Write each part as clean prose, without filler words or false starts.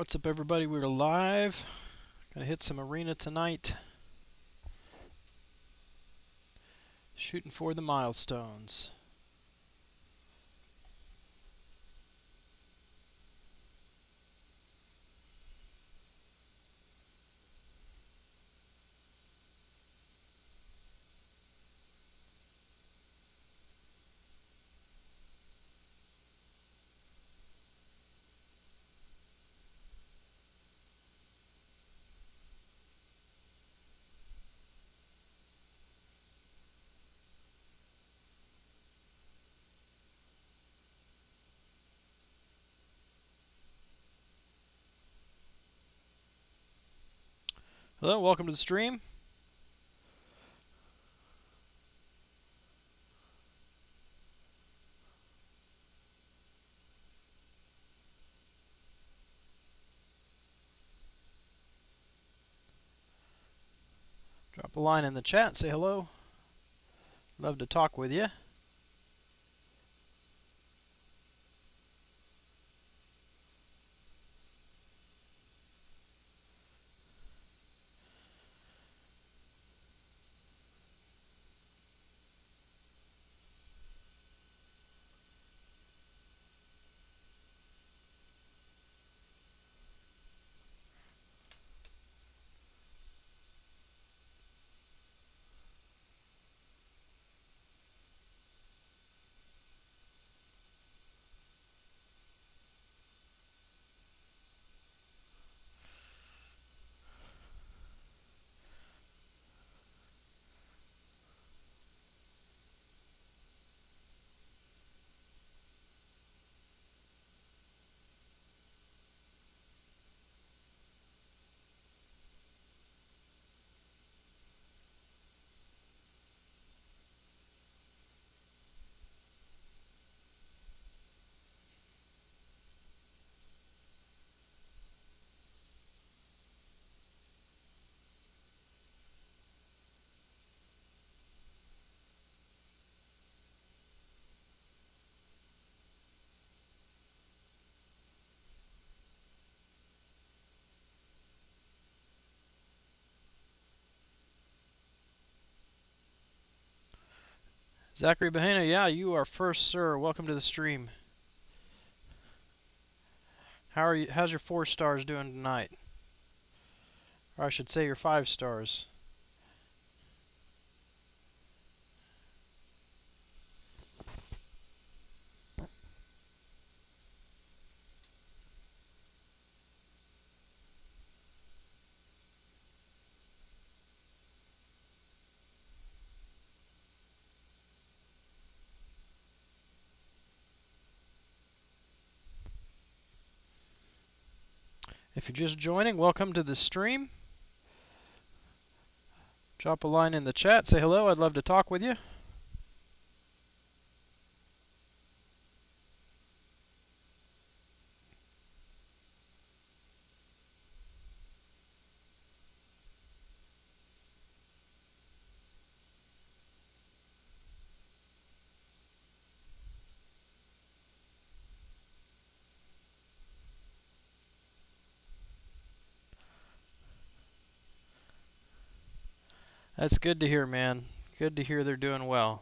What's up, everybody? We're live. Gonna hit some arena tonight. Shooting for the milestones. Hello, welcome to the stream. Drop a line in the chat, say hello. Love to talk with you. Zachary Bahena, yeah, you are first, sir. Welcome to the stream. How are you? How's your 4 stars doing tonight? Or I should say your 5 stars. If you're just joining, welcome to the stream. Drop a line in the chat, say hello. I'd love to talk with you. That's good to hear, man. Good to hear they're doing well.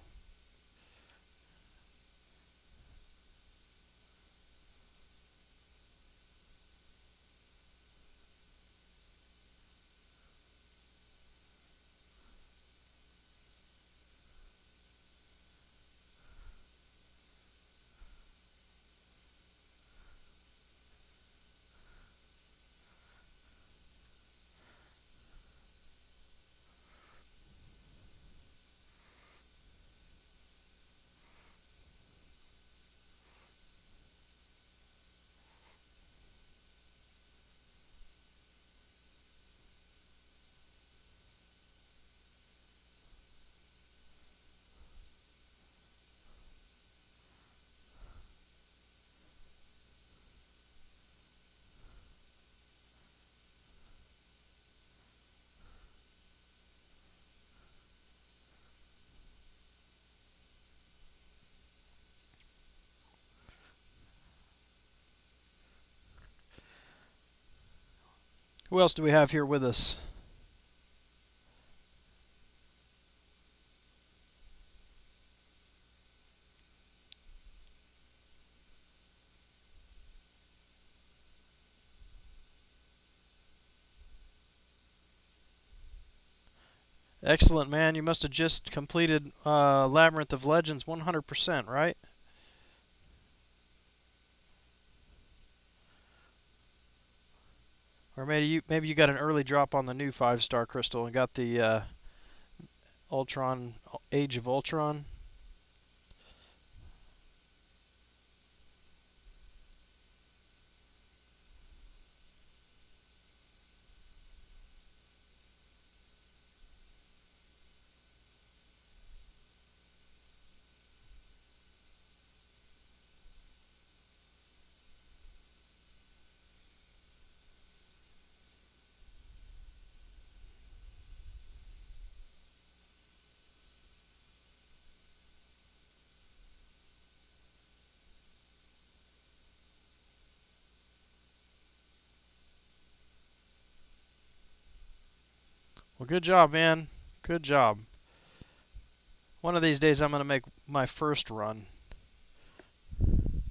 Who else do we have here with us? Excellent, man. You must have just completed Labyrinth of Legends 100%, right? Or maybe you got an early drop on the new 5-star crystal and got the Ultron Age of Ultron. Well, good job, man. Good job. One of these days I'm going to make my first run. I'm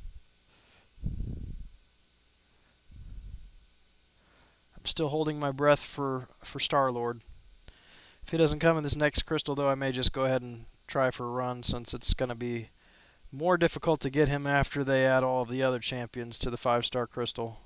still holding my breath for Star-Lord. If he doesn't come in this next crystal, though, I may just go ahead and try for a run since it's going to be more difficult to get him after they add all of the other champions to the 5-star crystal.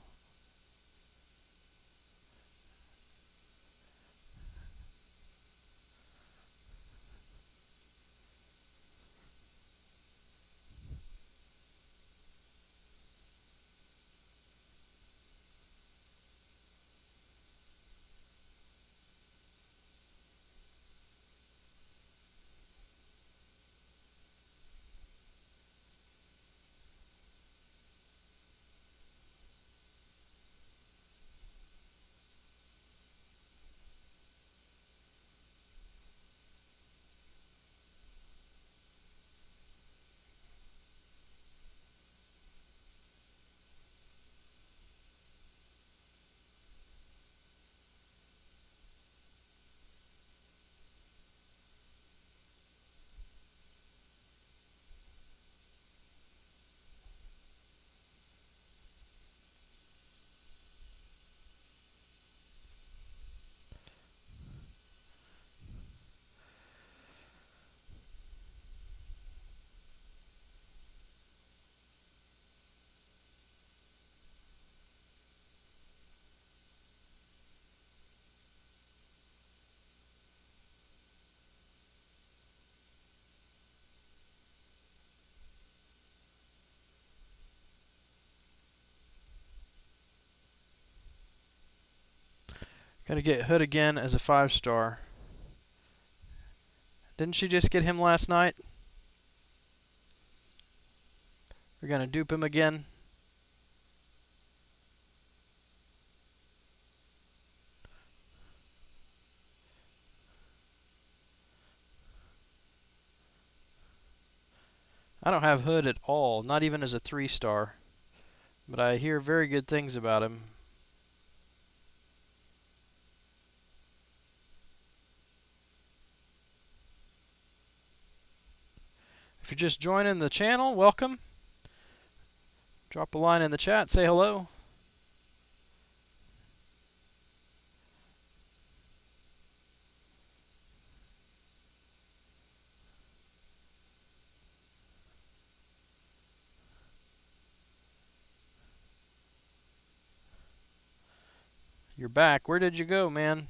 Gonna get Hood again as a 5-star. Didn't she just get him last night? We're gonna dupe him again. I don't have Hood at all, not even as a 3-star. But I hear very good things about him. If you're just joining the channel, welcome. Drop a line in the chat, say hello. You're back. Where did you go, man?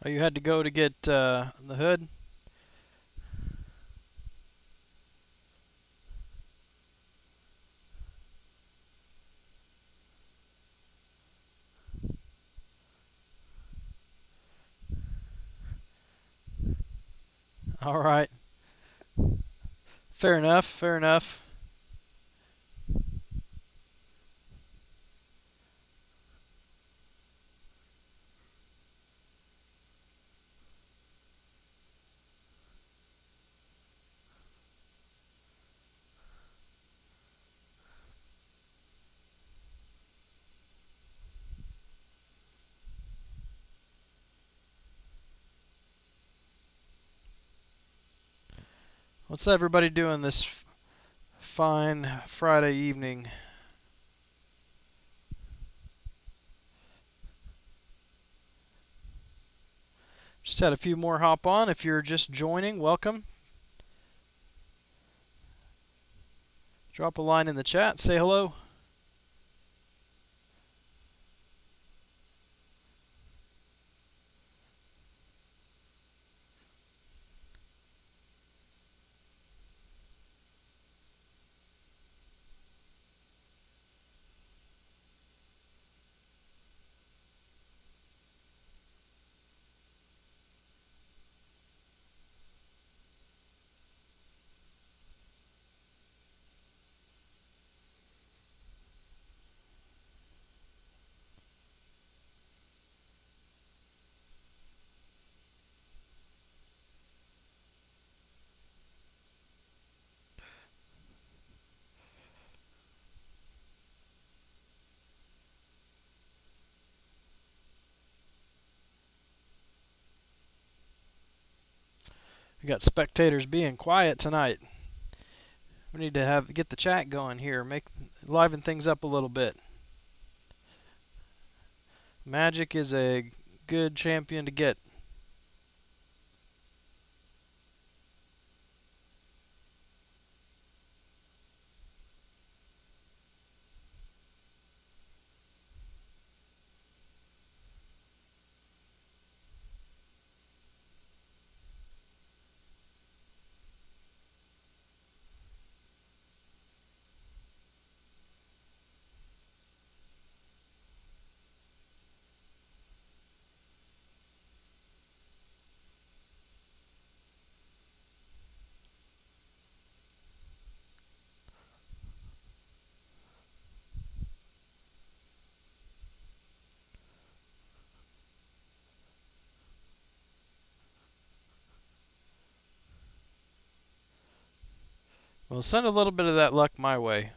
Oh, you had to go to get the hood? All right. Fair enough. Fair enough. What's everybody doing this fine Friday evening? Just had a few more hop on. If you're just joining, welcome. Drop a line in the chat. Say hello. We got spectators being quiet tonight. We need to get the chat going here. Liven things up a little bit. Magic is a good champion to get. Well, send a little bit of that luck my way.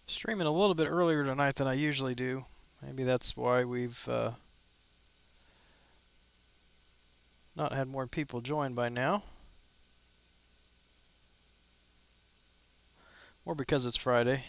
Streaming a little bit earlier tonight than I usually do. Maybe that's why we've not had more people join by now. Or because it's Friday.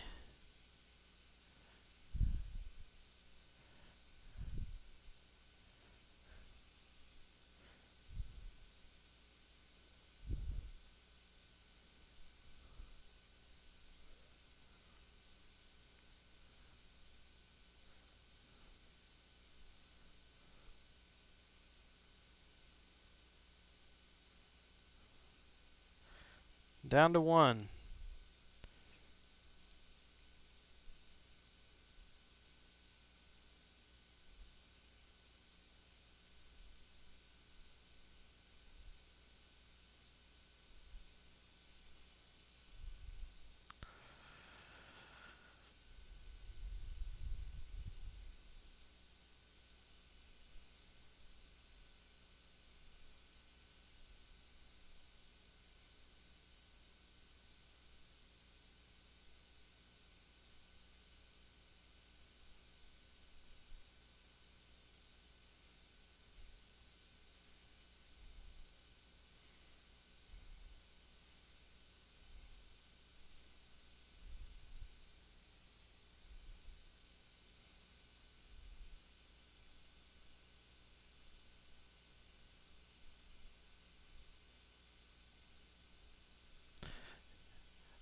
Down to one.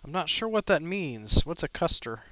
I'm not sure what that means. What's a custer?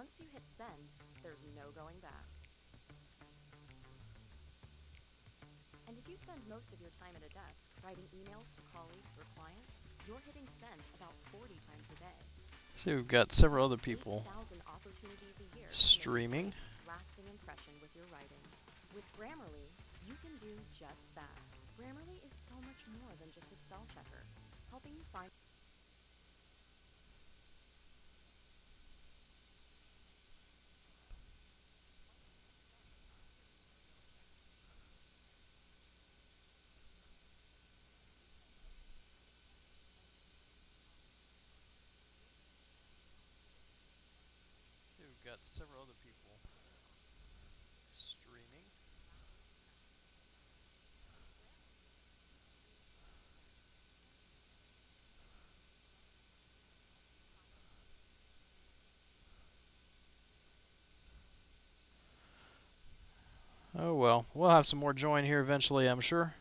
Once you hit send, there's no going back. And if you spend most of your time at a desk writing emails to colleagues or clients, you're hitting send about 40 times a day. See, we've got several other That's people 8,000 opportunities a year to make a streaming. quick, lasting impression with your writing. With Grammarly, you can do just that. Grammarly is so much more than just a spell checker, helping you find See, we've got several other people streaming. Oh well, we'll have some more join here eventually, I'm sure.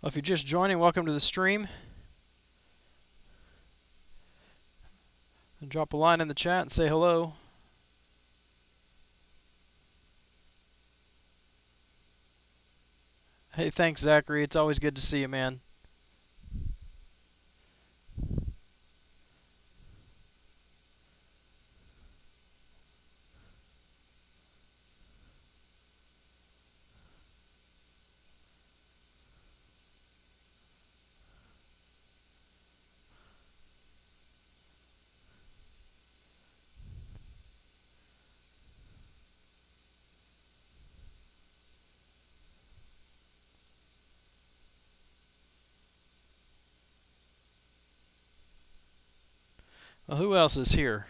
Well, if you're just joining, welcome to the stream. And drop a line in the chat and say hello. Hey, thanks, Zachary. It's always good to see you, man. Well, who else is here?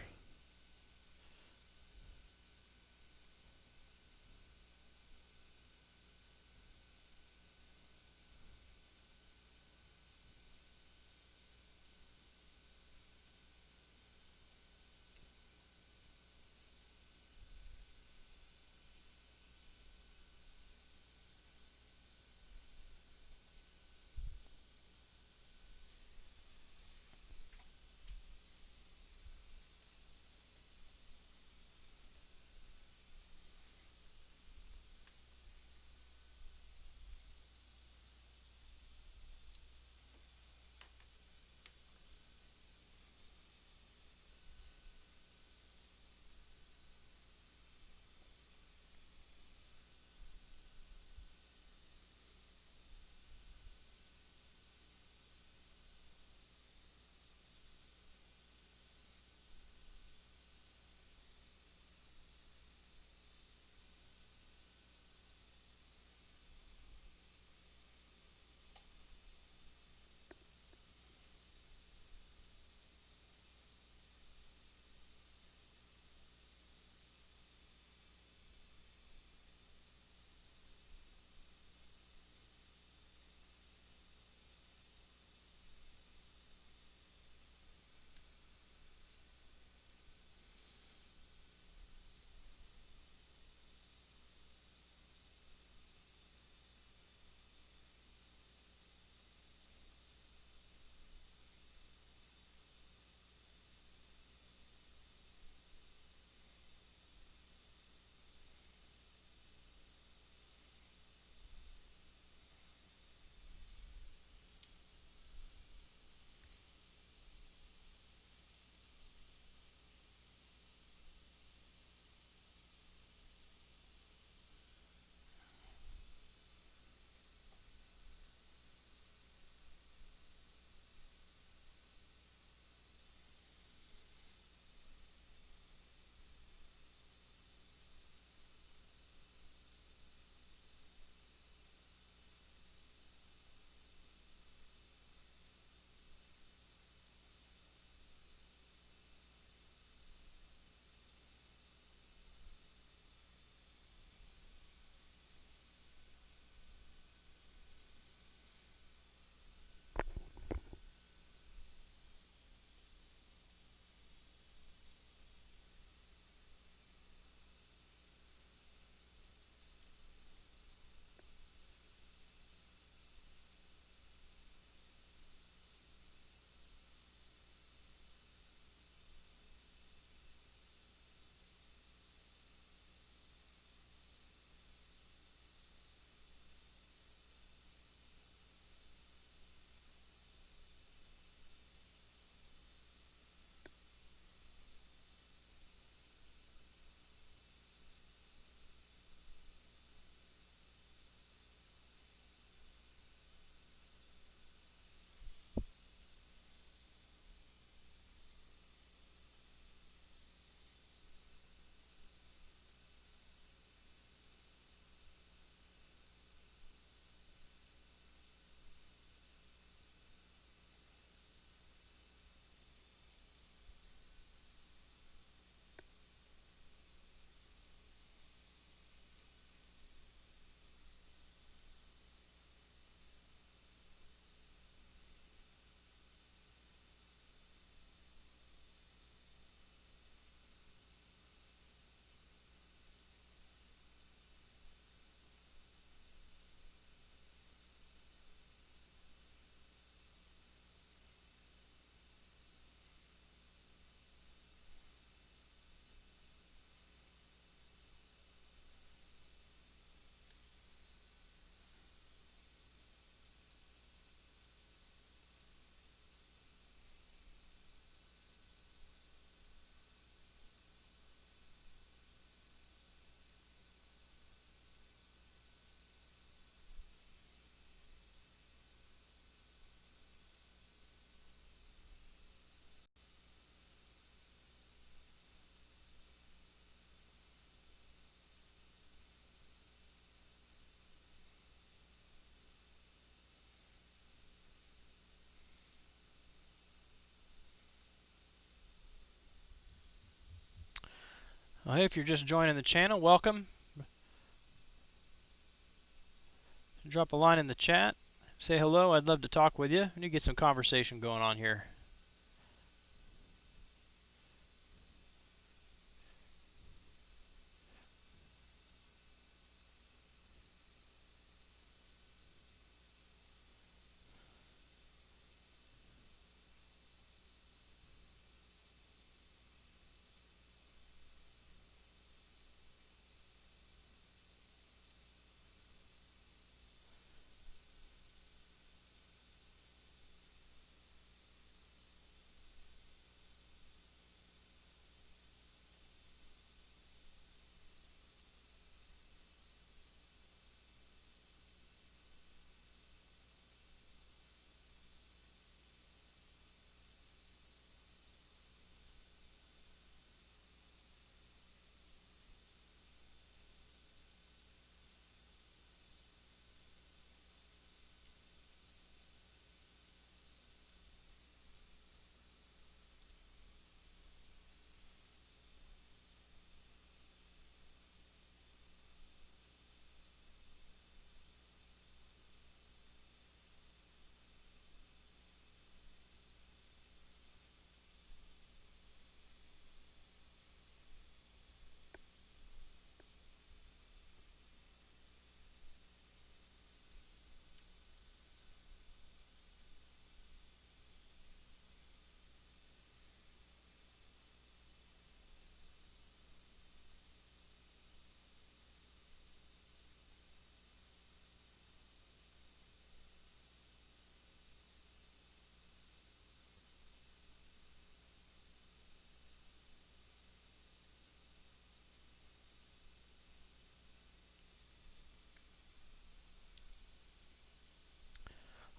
Well, hey, if you're just joining the channel, welcome. Drop a line in the chat. Say hello. I'd love to talk with you. We need to get some conversation going on here.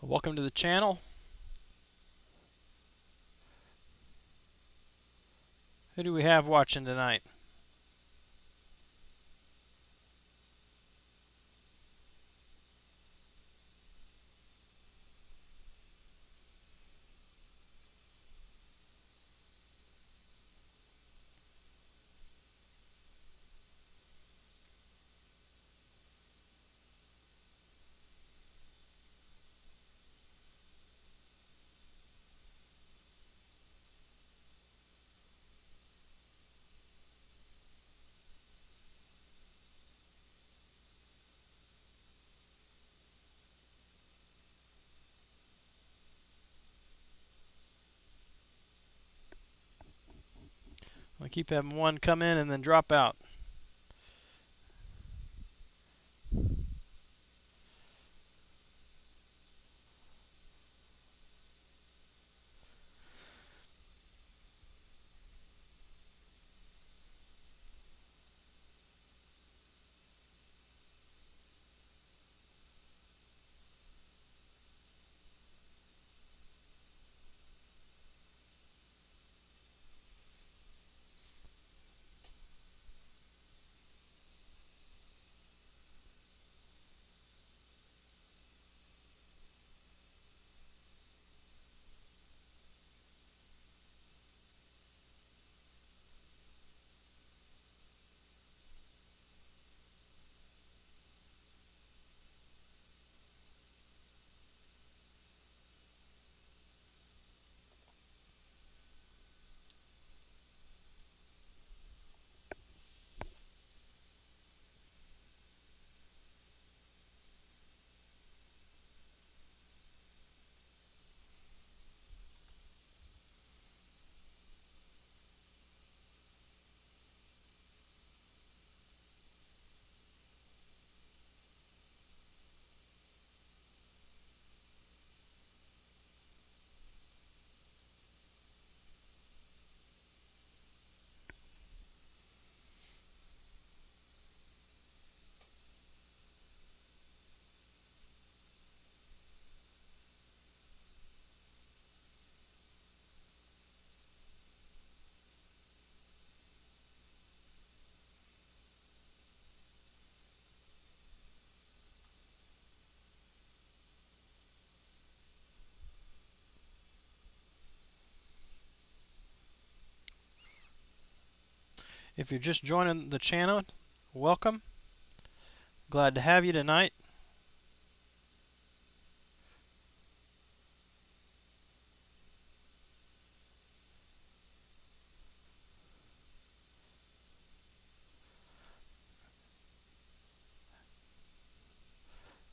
Welcome to the channel. Who do we have watching tonight? We keep having one come in and then drop out. If you're just joining the channel, welcome. Glad to have you tonight.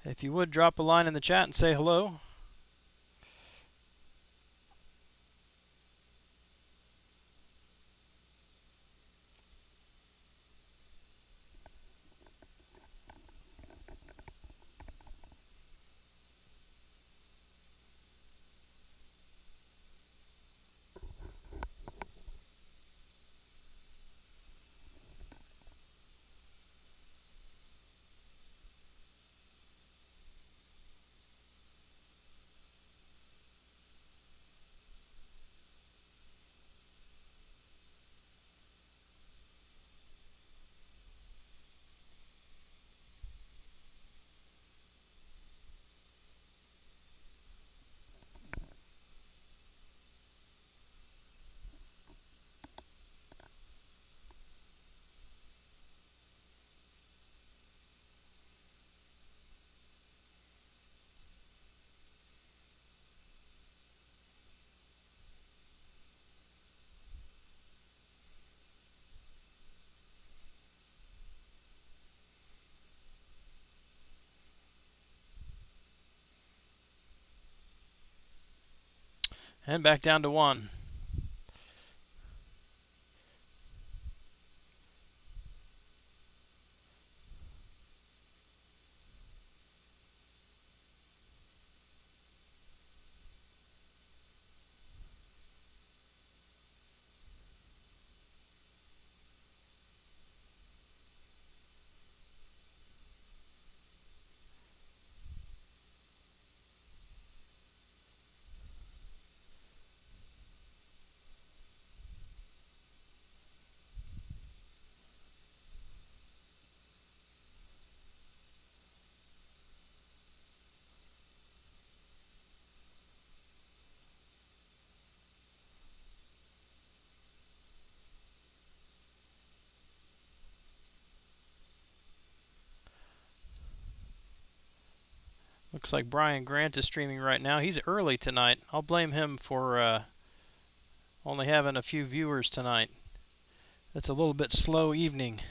If you would drop a line in the chat and say hello. And back down to 1. Looks like Brian Grant is streaming right now. He's early tonight. I'll blame him for only having a few viewers tonight. It's a little bit slow evening.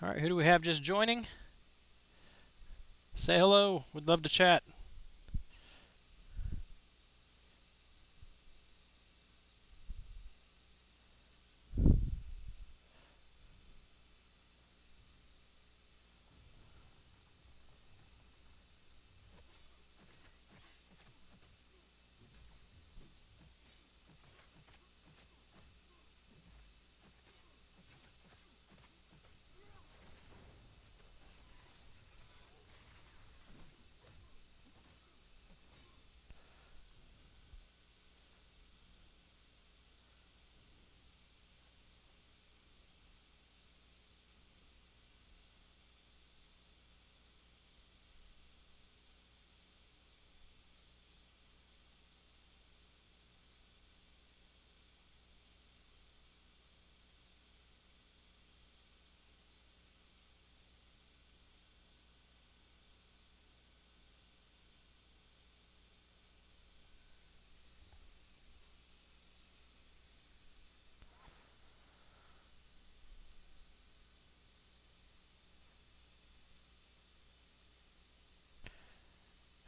All right, who do we have just joining? Say hello. We'd love to chat.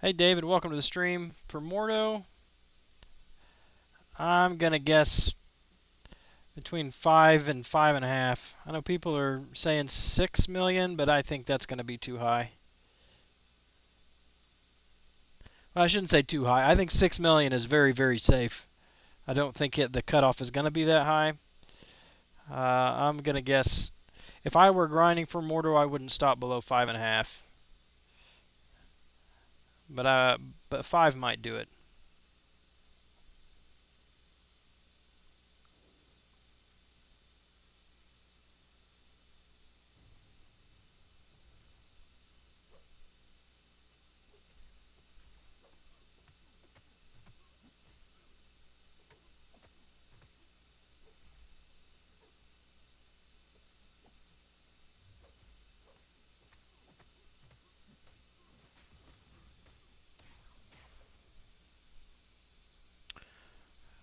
Hey, David. Welcome to the stream. For Mordo, I'm gonna guess between 5 and 5.5. I know people are saying 6 million, but I think that's gonna be too high. Well, I shouldn't say too high. I think 6 million is very, very safe. I don't think the cutoff is gonna be that high. I'm gonna guess if I were grinding for Mordo, I wouldn't stop below 5.5. But but 5 might do it.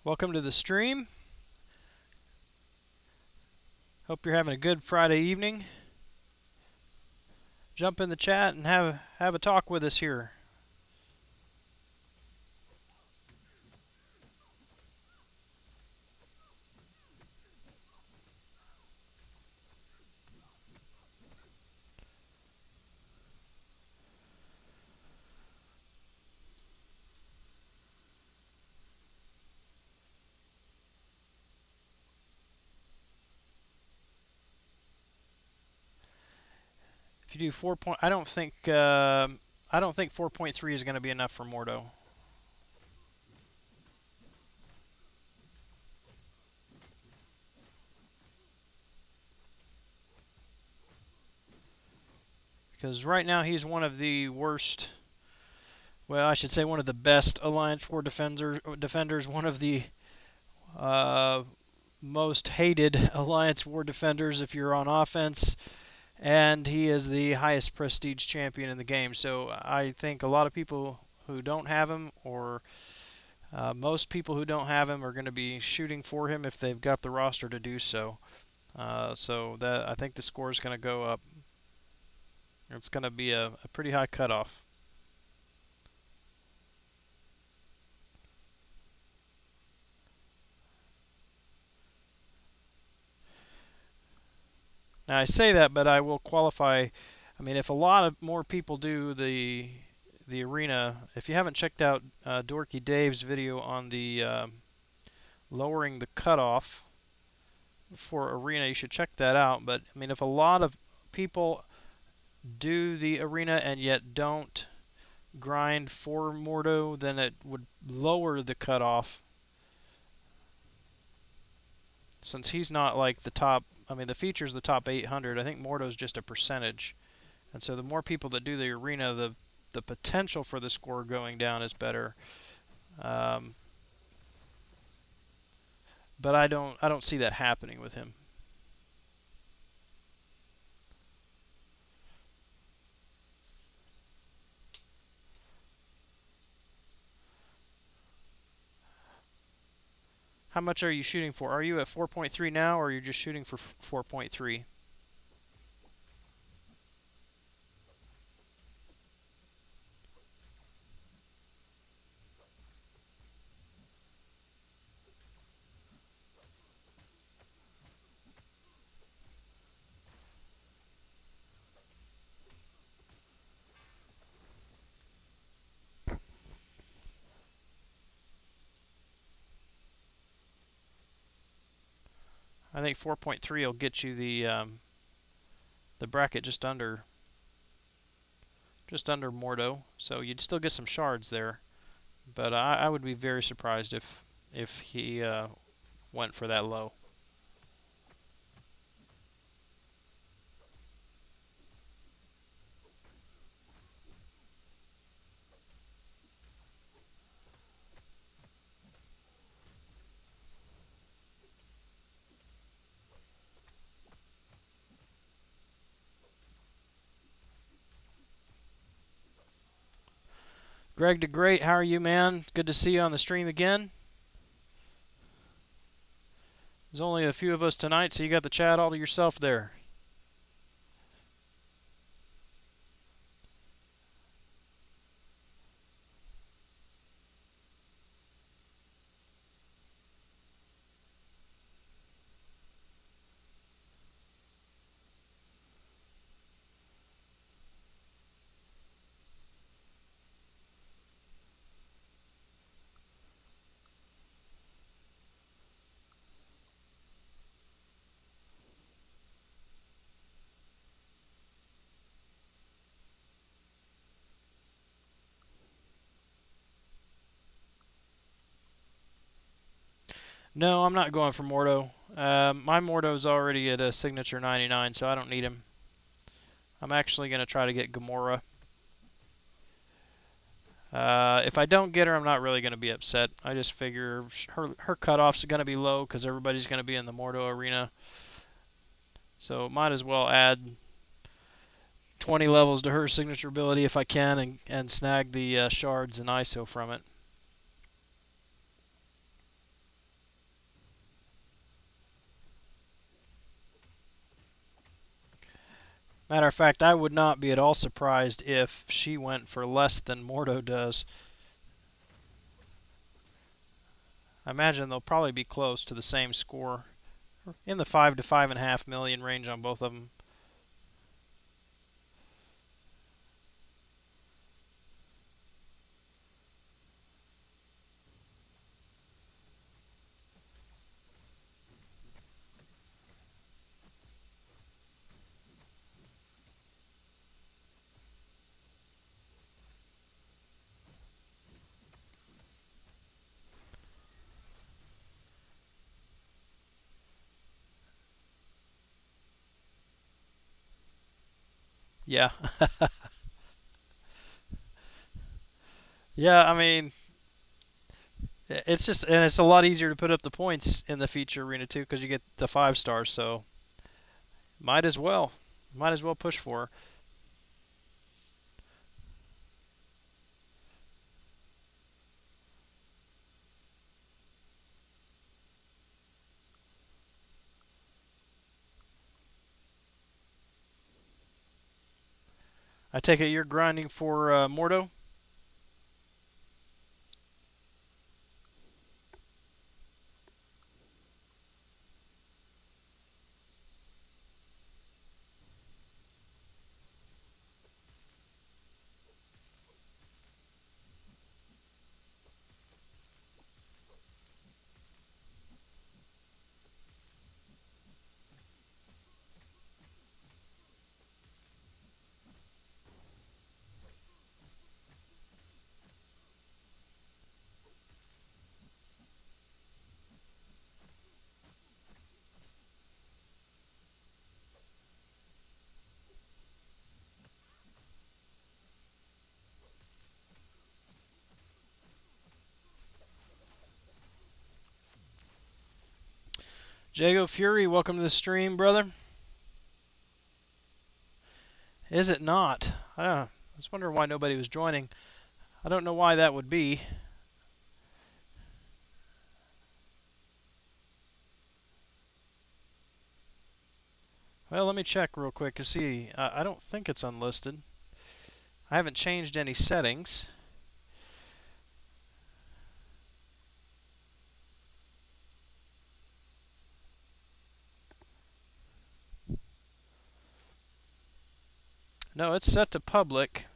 Welcome to the stream. Hope you're having a good Friday evening. Jump in the chat and have a talk with us here. If you do 4 point, I don't think 4.3 is going to be enough for Mordo. Because right now he's one of the worst. Well, I should say one of the best Alliance War defenders. One of the uh, most hated Alliance War defenders if you're on offense, and he is the highest prestige champion in the game. So I think a lot of people who don't have him, or most people who don't have him, are going to be shooting for him if they've got the roster to do so. So that I think the score is going to go up. It's going to be a pretty high cutoff. Now I say that, but I will qualify. I mean, if a lot of more people do the arena, if you haven't checked out Dorky Dave's video on the lowering the cutoff for arena, you should check that out. But I mean, if a lot of people do the arena and yet don't grind for Mordo, then it would lower the cutoff. Since he's not like the top, I mean, the feature's the top 800. I think Mordo's just a percentage. And so the more people that do the arena, the potential for the score going down is better. Um, but I don't see that happening with him. How much are you shooting for? Are you at 4.3 now, or are you just shooting for 4.3? I think 4.3 will get you the bracket just under Mordo, so you'd still get some shards there. But I would be very surprised if he went for that low. Greg the Great, how are you, man? Good to see you on the stream again. There's only a few of us tonight, so you got the chat all to yourself there. No, I'm not going for Mordo. My Mordo's already at a signature 99, so I don't need him. I'm actually going to try to get Gamora. If I don't get her, I'm not really going to be upset. I just figure her cutoff's going to be low because everybody's going to be in the Mordo arena. So might as well add 20 levels to her signature ability if I can and snag the shards and ISO from it. Matter of fact, I would not be at all surprised if she went for less than Mordo does. I imagine they'll probably be close to the same score, in the 5 to 5.5 million range on both of them. Yeah. Yeah, I mean, it's just, and it's a lot easier to put up the points in the feature arena too because you get the 5 stars, so might as well. Might as well push for her. I take it you're grinding for Mordo? Jago Fury, welcome to the stream, brother. Is it not? I was wondering why nobody was joining. I don't know why that would be. Well, let me check real quick to see. I don't think it's unlisted. I haven't changed any settings. No, it's set to public.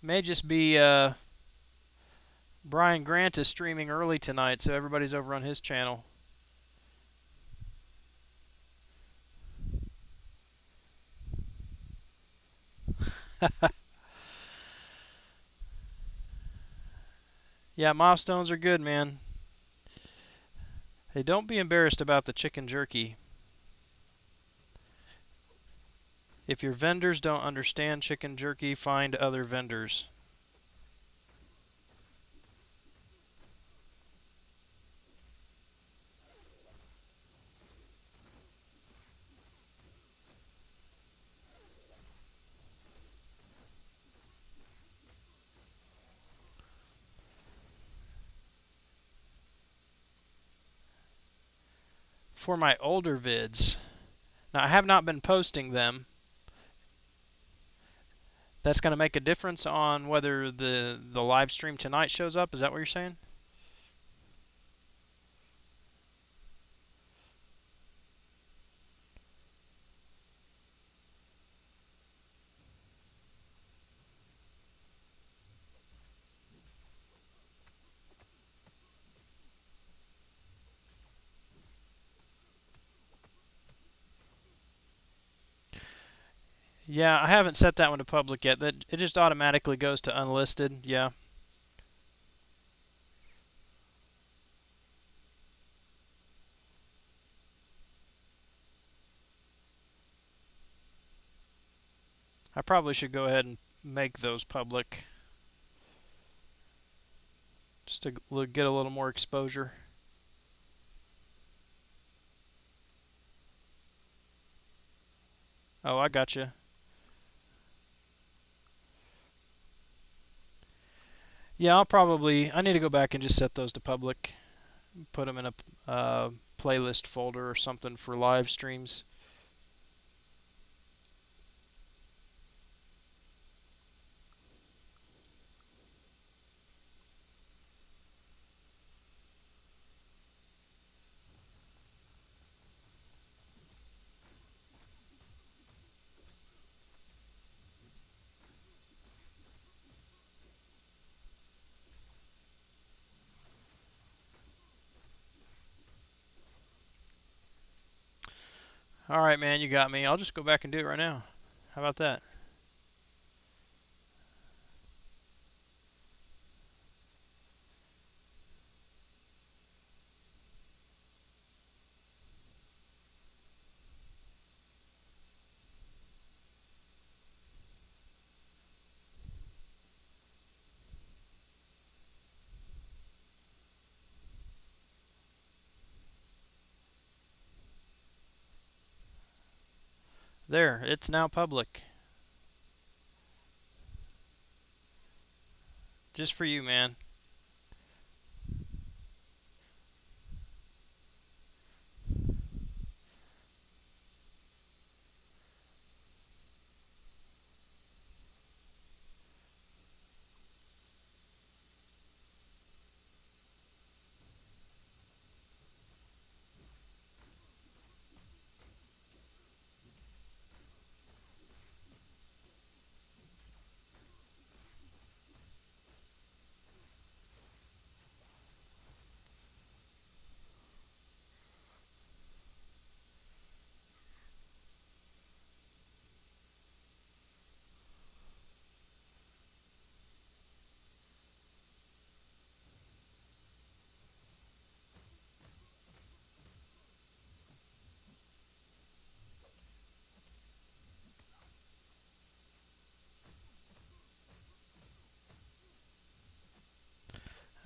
May just be Brian Grant is streaming early tonight, so everybody's over on his channel. Yeah, milestones are good, man. Hey, don't be embarrassed about the chicken jerky. If your vendors don't understand chicken jerky, find other vendors. For my older vids, now I have not been posting them. That's going to make a difference on whether the live stream tonight shows up. Is that what you're saying? Yeah, I haven't set that one to public yet. That it just automatically goes to unlisted. Yeah. I probably should go ahead and make those public just to get a little more exposure. Oh, I got you. Yeah, I need to go back and just set those to public. Put them in a playlist folder or something for live streams. All right, man, you got me. I'll just go back and do it right now. How about that? There, it's now public. Just for you, man.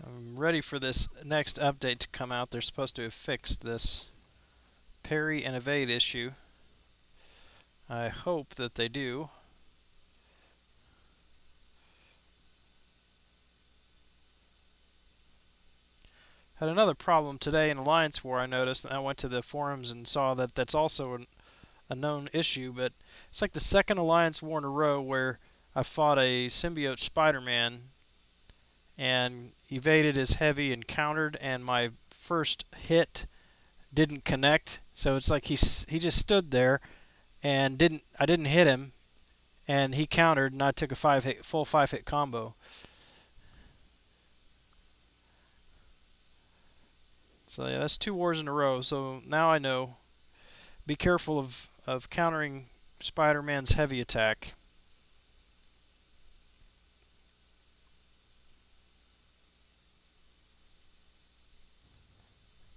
I'm ready for this next update to come out. They're supposed to have fixed this parry and evade issue. I hope that they do. Had another problem today in Alliance War, I noticed, and I went to the forums and saw that that's also a known issue, but it's like the second Alliance War in a row where I fought a symbiote Spider-Man and evaded his heavy and countered, and my first hit didn't connect. So it's like he just stood there and I didn't hit him, and he countered, and I took a full 5 hit combo. So yeah, that's 2 wars in a row. So now I know. Be careful of countering Spider-Man's heavy attack.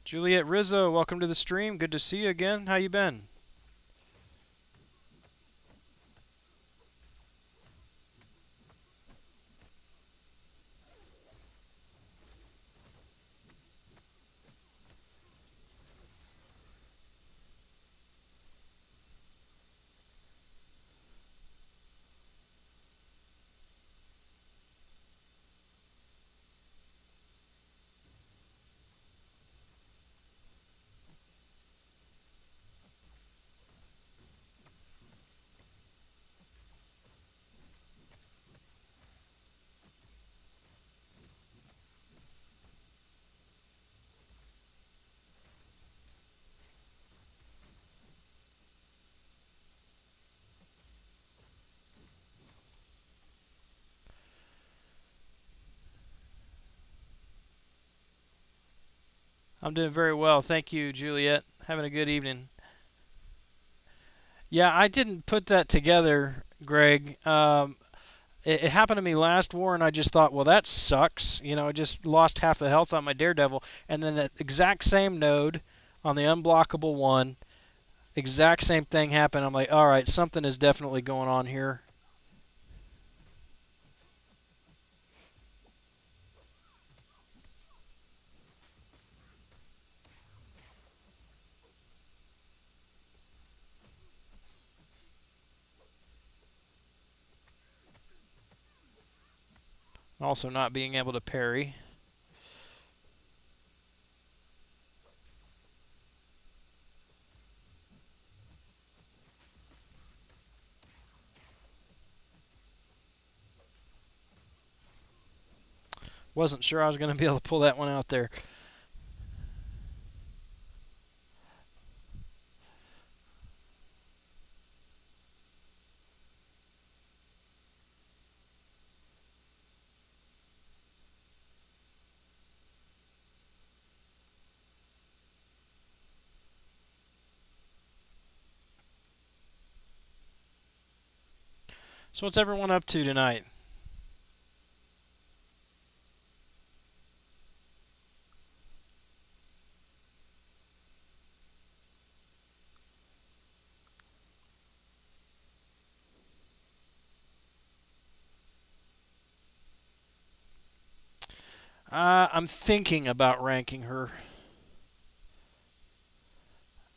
Juliet Rizzo, welcome to the stream. Good to see you again. How you been? I'm doing very well. Thank you, Juliet. Having a good evening. Yeah, I didn't put that together, Greg. It happened to me last war, and I just thought, well, that sucks. I just lost half the health on my Daredevil, and then that exact same node on the unblockable one, exact same thing happened. I'm like, all right, something is definitely going on here. Also, not being able to parry. Wasn't sure I was going to be able to pull that one out there. So, what's everyone up to tonight? I'm thinking about ranking her.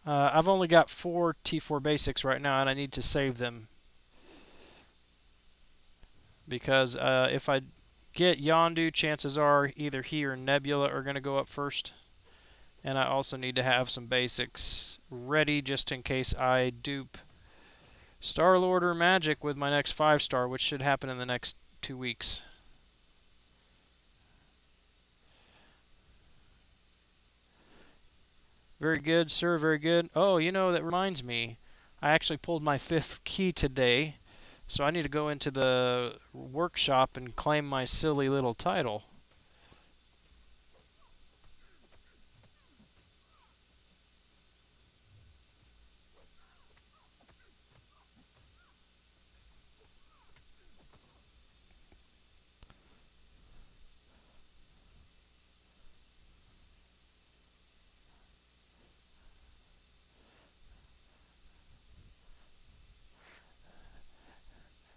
I've only got 4 T4 basics right now, and I need to save them because if I get Yondu, chances are either he or Nebula are going to go up first. And I also need to have some basics ready just in case I dupe Star Lord or Magic with my next 5-star, which should happen in the next 2 weeks. Very good, sir. Very good. Oh, that reminds me. I actually pulled my 5th key today, so I need to go into the workshop and claim my silly little title.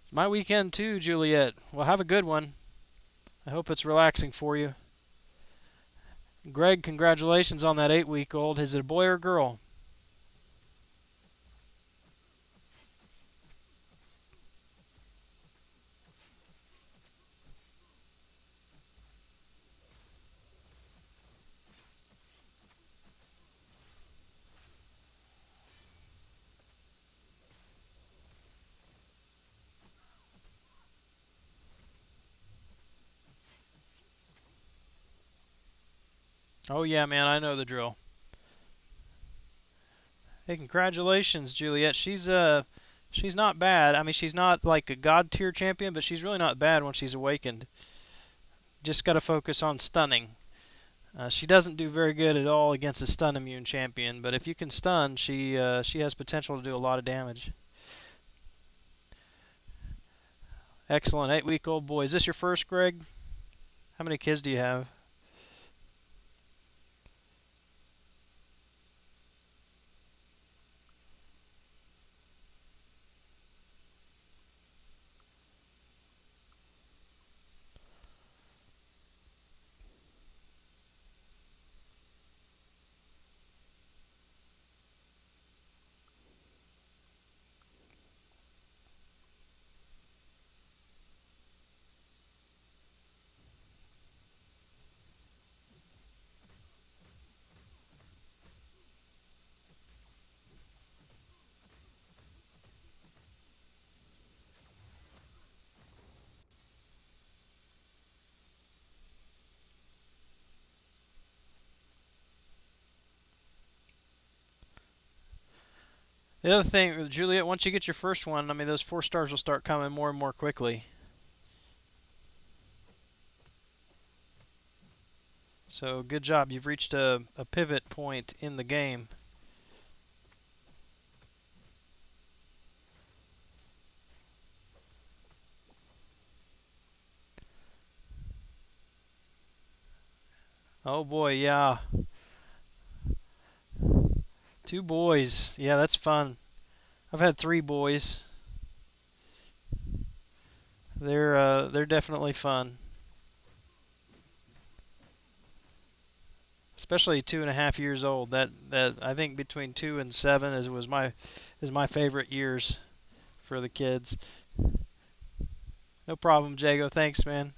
It's my weekend too, Juliet. Well, have a good one. I hope it's relaxing for you. Greg, congratulations on that 8-week-old. Is it a boy or girl? Oh yeah, man, I know the drill. Hey, congratulations, Juliet. She's She's not bad. I mean, she's not like a god tier champion, but she's really not bad when she's awakened. Just got to focus on stunning. She doesn't do very good at all against a stun immune champion, but if you can stun, she has potential to do a lot of damage. Excellent, 8-week-old boy. Is this your first, Greg? How many kids do you have? The other thing, Juliet, once you get your first one, I mean, those 4 stars will start coming more and more quickly. So good job. You've reached a pivot point in the game. Oh boy, yeah. 2 boys. Yeah, that's fun. I've had 3 boys. They're definitely fun. Especially 2.5 years old. That I think between 2 and 7 is my favorite years for the kids. No problem, Jago. Thanks, man.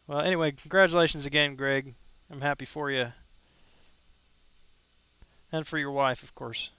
Well, anyway, congratulations again, Greg. I'm happy for you and for your wife, of course.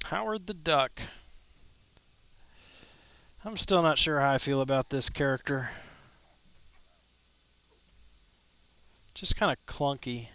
Howard the Duck. I'm still not sure how I feel about this character. Just kind of clunky.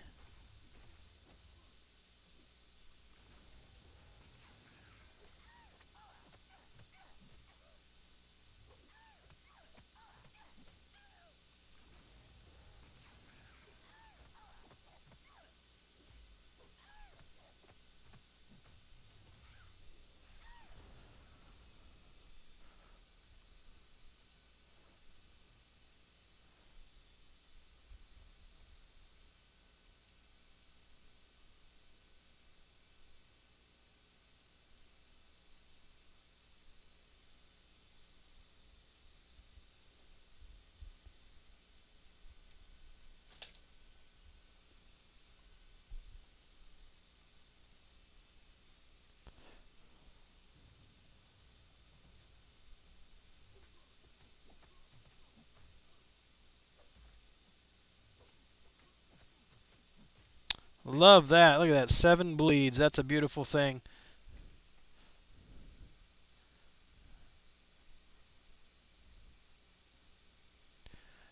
Love that. Look at that. 7 bleeds. That's a beautiful thing.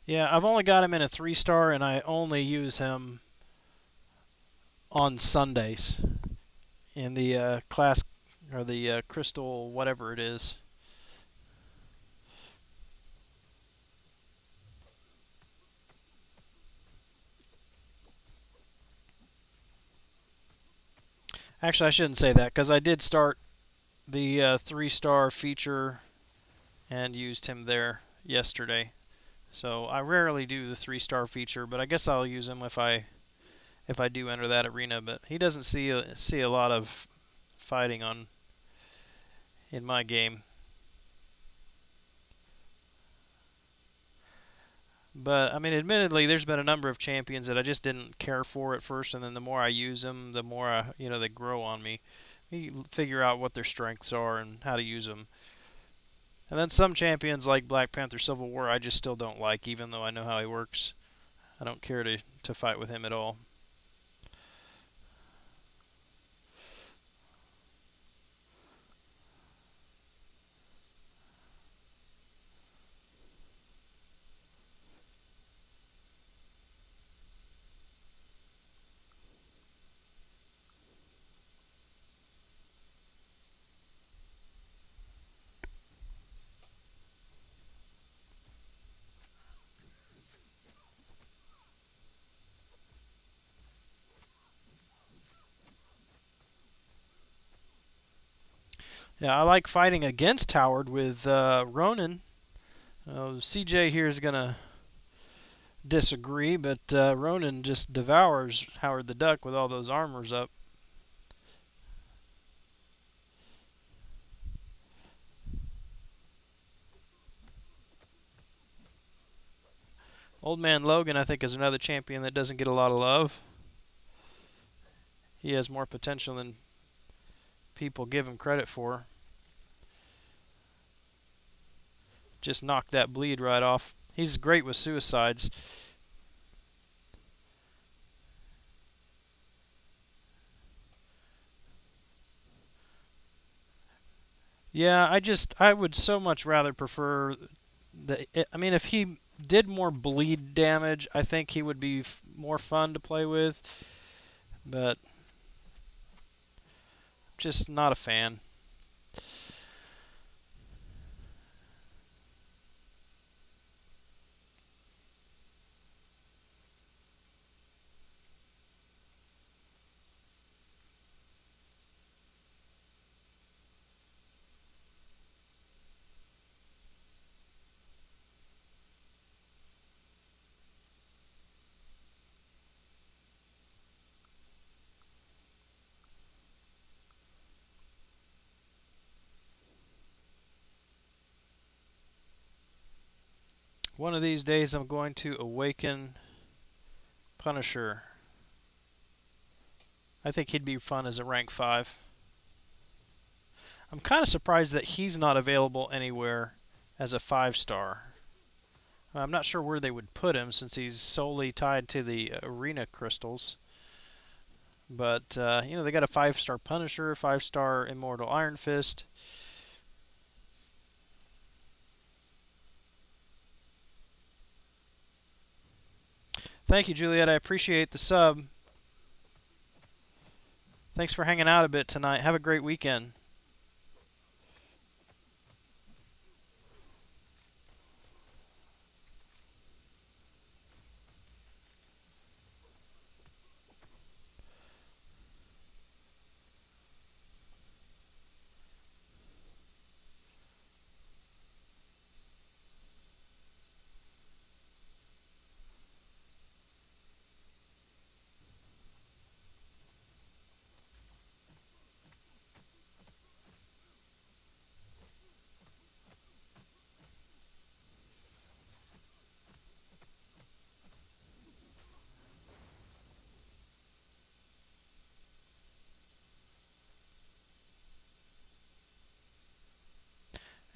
Yeah, I've only got him in a 3 star, and I only use him on Sundays in the class or the crystal, whatever it is. Actually, I shouldn't say that because I did start the 3 star feature and used him there yesterday. So I rarely do the 3 star feature, but I guess I'll use him if I do enter that arena. But he doesn't see a lot of fighting on in my game. But I mean, admittedly, there's been a number of champions that I just didn't care for at first, and then the more I use them, the more they grow on me. You figure out what their strengths are and how to use them. And then some champions like Black Panther Civil War, I just still don't like, even though I know how he works. I don't care to fight with him at all. Yeah, I like fighting against Howard with Ronan. CJ here is gonna disagree, but Ronan just devours Howard the Duck with all those armors up. Old Man Logan, I think, is another champion that doesn't get a lot of love. He has more potential than people give him credit for. Just knocked that bleed right off. He's great with suicides. Yeah, I would so much rather prefer I mean, if he did more bleed damage, I think he would be more fun to play with. But just not a fan. One of these days, I'm going to awaken Punisher. I think he'd be fun as a rank 5. I'm kind of surprised that he's not available anywhere as a 5 star. I'm not sure where they would put him since he's solely tied to the arena crystals. But, they got a 5 star Punisher, 5 star Immortal Iron Fist. Thank you, Juliet. I appreciate the sub. Thanks for hanging out a bit tonight. Have a great weekend.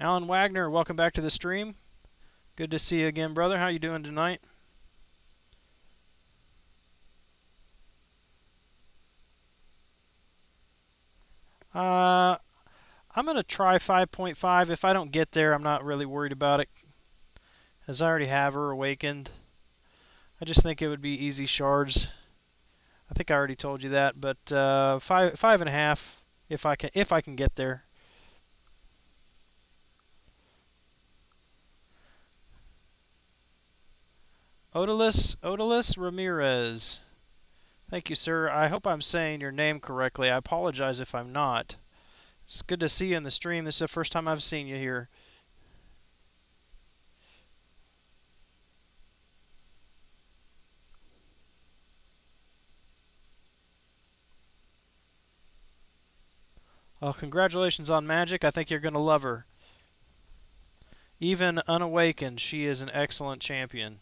Alan Wagner, welcome back to the stream. Good to see you again, brother. How you doing tonight? Uh, I'm gonna try 5.5. If I don't get there, I'm not really worried about it, as I already have her awakened. I just think it would be easy shards. I think I already told you that, but 5.5 if I can get there. Odalus Ramirez. Thank you, sir. I hope I'm saying your name correctly. I apologize if I'm not. It's good to see you in the stream. This is the first time I've seen you here. Well, congratulations on Magic. I think you're going to love her. Even unawakened, she is an excellent champion.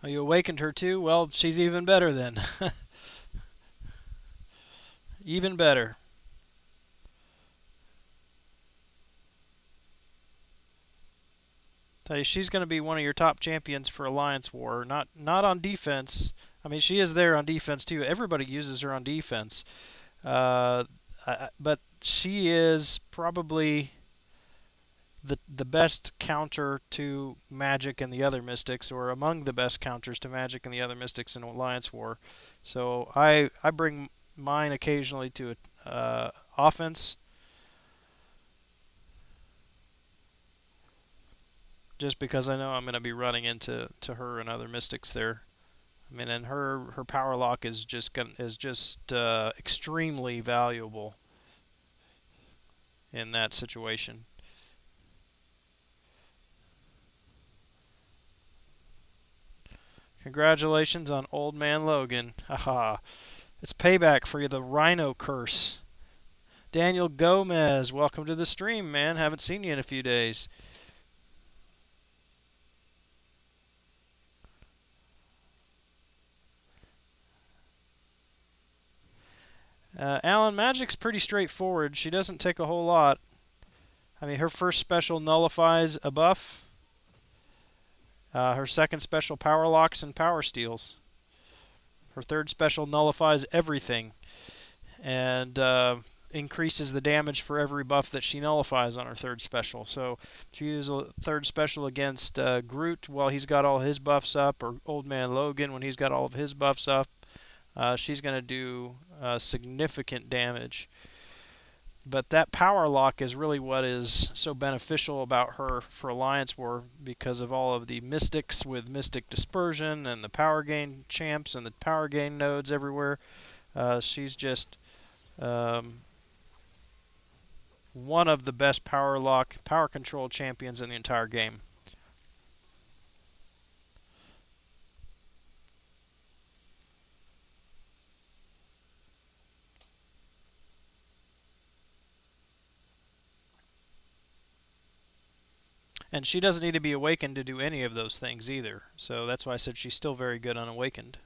Oh, you awakened her too? Well, she's even better then. Even better. Tell you, she's going to be one of your top champions for Alliance War. Not on defense. I mean, she is there on defense too. Everybody uses her on defense. Uh, but she is probably the best counter to Magic and the other Mystics, or among the best counters to Magic and the other Mystics in Alliance War. So I bring mine occasionally to offense, just because I know I'm going to be running into her and other Mystics there. I mean, and her power lock is just extremely valuable in that situation. Congratulations on Old Man Logan. Haha. It's payback for the Rhino curse. Daniel Gomez, welcome to the stream, man. Haven't seen you in a few days. Alan, Magic's pretty straightforward. She doesn't take a whole lot. I mean, her first special nullifies a buff. Her second special power locks and power steals. Her third special nullifies everything and increases the damage for every buff that she nullifies on her third special. So if you use a third special against Groot while he's got all his buffs up, or Old Man Logan when he's got all of his buffs up, she's going to do significant damage. But that power lock is really what is so beneficial about her for Alliance War, because of all of the mystics with Mystic Dispersion and the power gain champs and the power gain nodes everywhere. She's just um, one of the best power lock, power control champions in the entire game. And she doesn't need to be awakened to do any of those things either. So that's why I said she's still very good unawakened.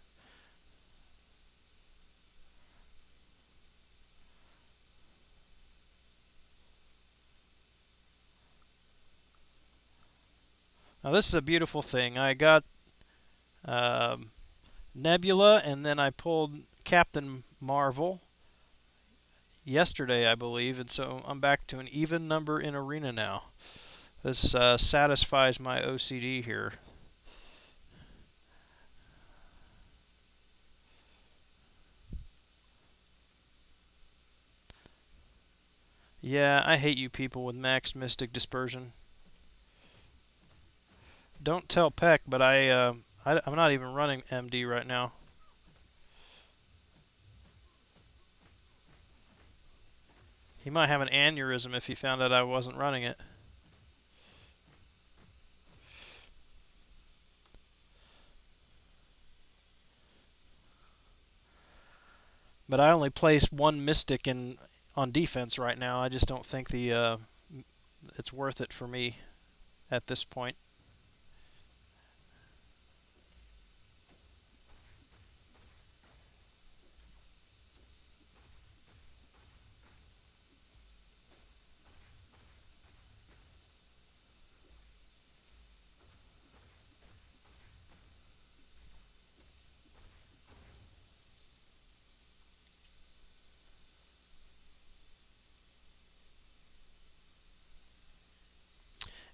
Now this is a beautiful thing. I got um, Nebula, and then I pulled Captain Marvel yesterday, I believe, and so I'm back to an even number in Arena now. This satisfies my OCD here. Yeah, I hate you people with max Mystic Dispersion. Don't tell Peck, but I'm not even running MD right now. He might have an aneurysm if he found out I wasn't running it. But I only place one Mystic in on defense right now. I just don't think the it's worth it for me at this point.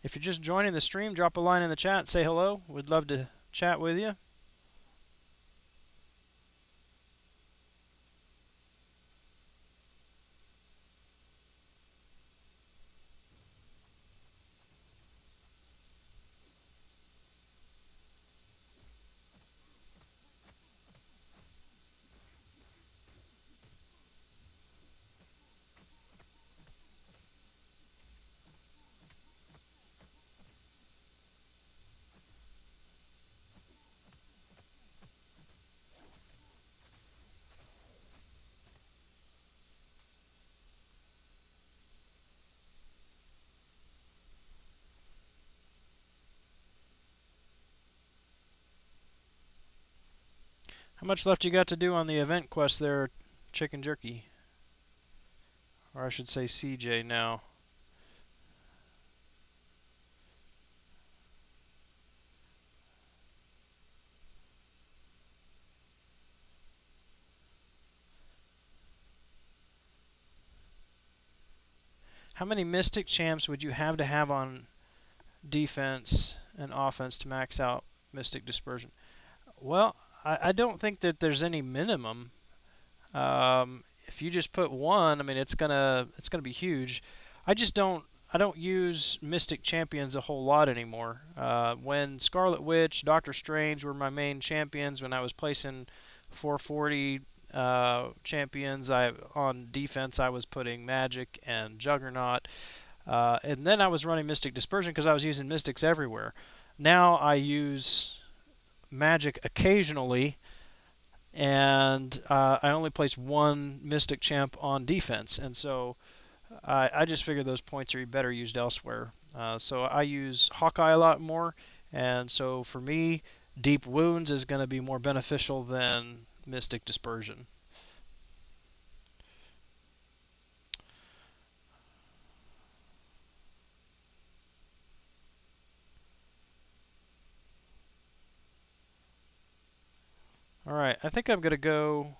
If you're just joining the stream, drop a line in the chat, say hello. We'd love to chat with you. How much left you got to do on the event quest there, Chicken Jerky? Or I should say CJ now. How many Mystic champs would you have on defense and offense to max out Mystic Dispersion? Well, I don't think that there's any minimum. If you just put one, I mean, it's gonna be huge. I don't use Mystic Champions a whole lot anymore. When Scarlet Witch, Doctor Strange were my main champions, when I was placing 440 champions, I on defense I was putting Magic and Juggernaut, and then I was running Mystic Dispersion because I was using Mystics everywhere. Now I use Magic occasionally, and I only place one Mystic Champ on defense, and so I just figure those points are better used elsewhere. So I use Hawkeye a lot more, and so for me, Deep Wounds is going to be more beneficial than Mystic Dispersion. All right, I think I'm going to go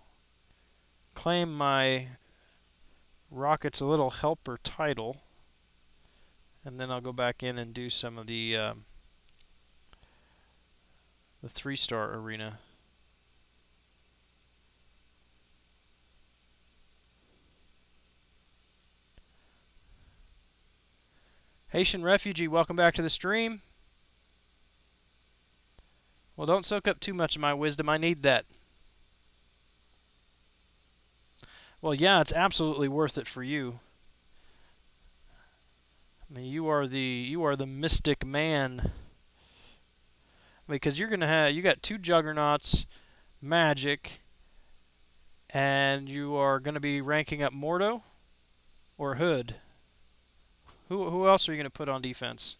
claim my Rocket's a Little Helper title, and then I'll go back in and do some of the 3-star arena. Haitian refugee, welcome back to the stream. Well, don't soak up too much of my wisdom. I need that. Well, yeah, it's absolutely worth it for you. I mean, you are the mystic man. Because you're gonna have you got two juggernauts, magic, and you are gonna be ranking up Mordo or Hood. Who else are you gonna put on defense?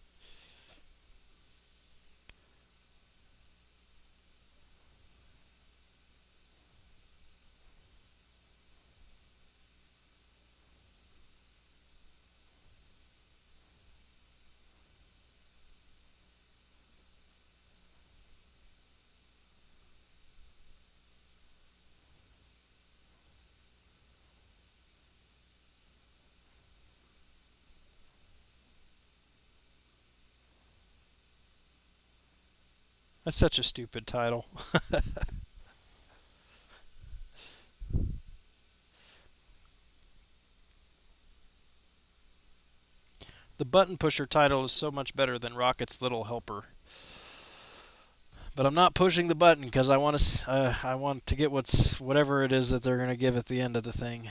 That's such a stupid title. The button pusher title is so much better than Rocket's Little Helper. But I'm not pushing the button because I want to get whatever it is that they're gonna give at the end of the thing.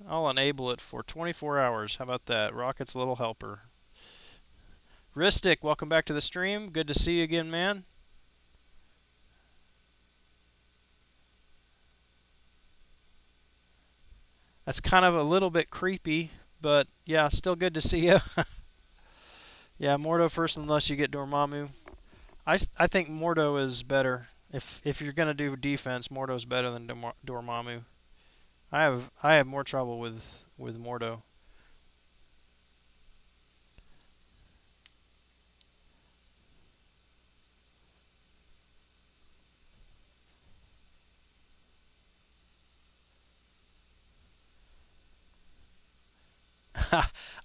I'll enable it for 24 hours. How about that? Rocket's Little Helper. Ristic, welcome back to the stream. Good to see you again, man. That's kind of a little bit creepy, but yeah, still good to see you. Yeah, Mordo first unless you get Dormammu. I think Mordo is better. If you're gonna do defense, Mordo's better than Dormammu. I have more trouble with Mordo.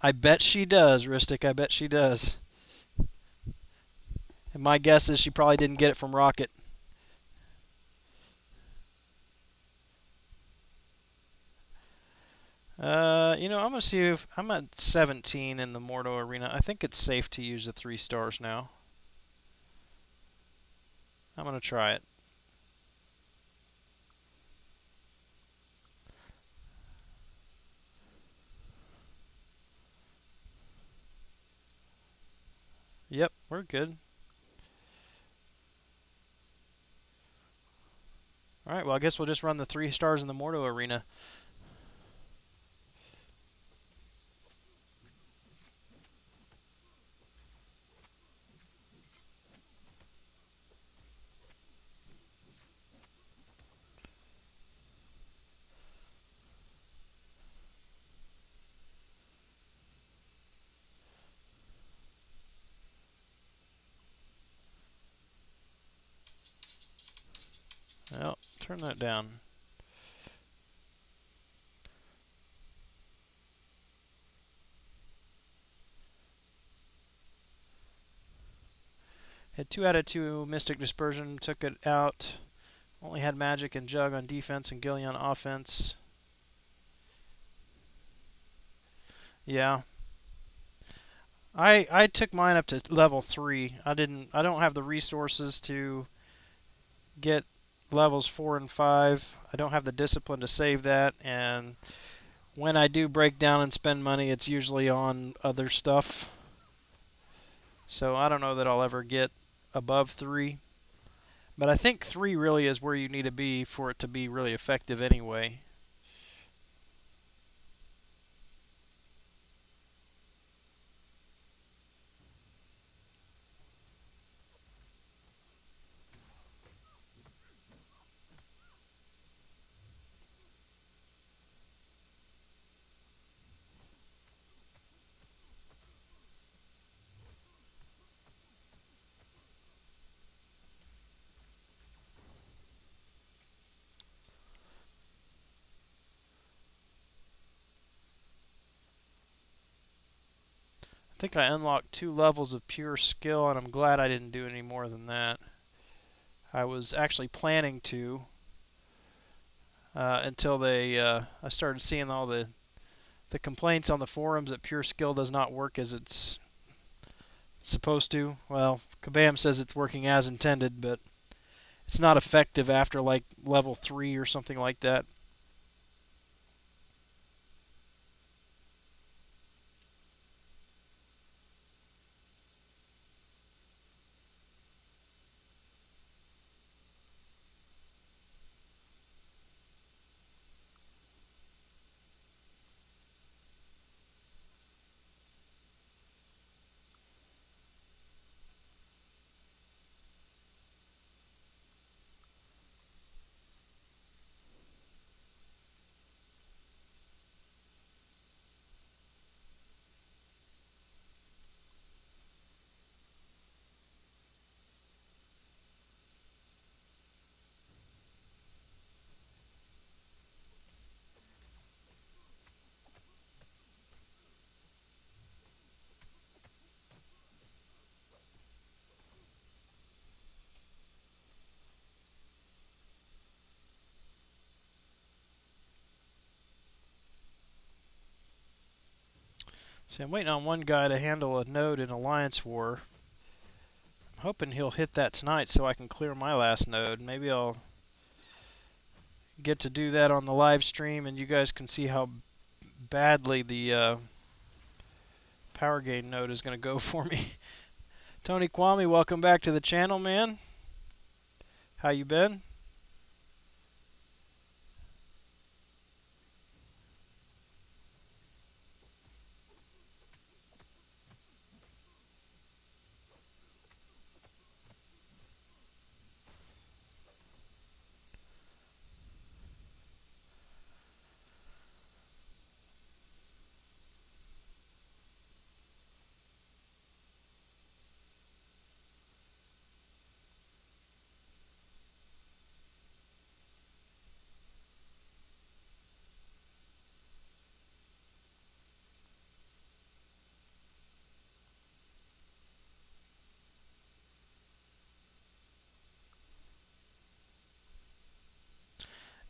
I bet she does, Ristic. I bet she does. And my guess is she probably didn't get it from Rocket. I'm gonna see if I'm at 17 in the Mordo arena. I think it's safe to use the 3 stars now. I'm gonna try it. Yep, we're good. All right, well I guess we'll just run the 3 stars in the Mordo arena. Well, turn that down. Had 2 out of 2 Mystic Dispersion, took it out. Only had Magic and Jug on defense and Gilly on offense. Yeah. I took mine up to level 3. I don't have the resources to get levels 4 and 5. I don't have the discipline to save that, and when I do break down and spend money, it's usually on other stuff. So I don't know that I'll ever get above 3. But I think 3 really is where you need to be for it to be really effective anyway. I think I unlocked 2 levels of pure skill, and I'm glad I didn't do any more than that. I was actually planning to until I started seeing all the complaints on the forums that pure skill does not work as it's supposed to. Well, Kabam says it's working as intended, but it's not effective after like level 3 or something like that. See, I'm waiting on one guy to handle a node in Alliance War. I'm hoping he'll hit that tonight so I can clear my last node. Maybe I'll get to do that on the live stream and you guys can see how badly the power gain node is going to go for me. Tony Kwame, welcome back to the channel, man. How you been?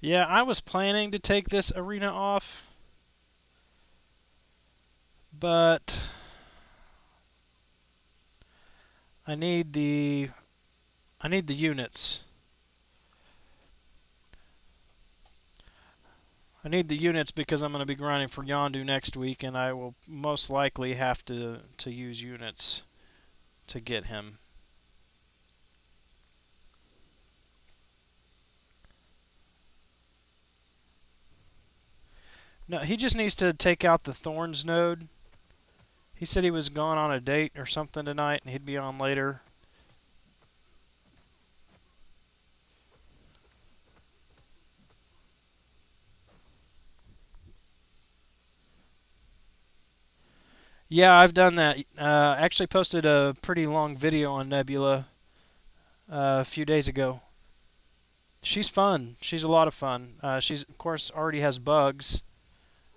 Yeah, I was planning to take this arena off, but I need the I need the units. I need the units because I'm going to be grinding for Yondu next week, and I will most likely have to use units to get him. No, he just needs to take out the Thorns node. He said he was gone on a date or something tonight, and he'd be on later. Yeah, I've done that. Actually posted a pretty long video on Nebula a few days ago. She's fun. She's a lot of fun. She's of course already has bugs.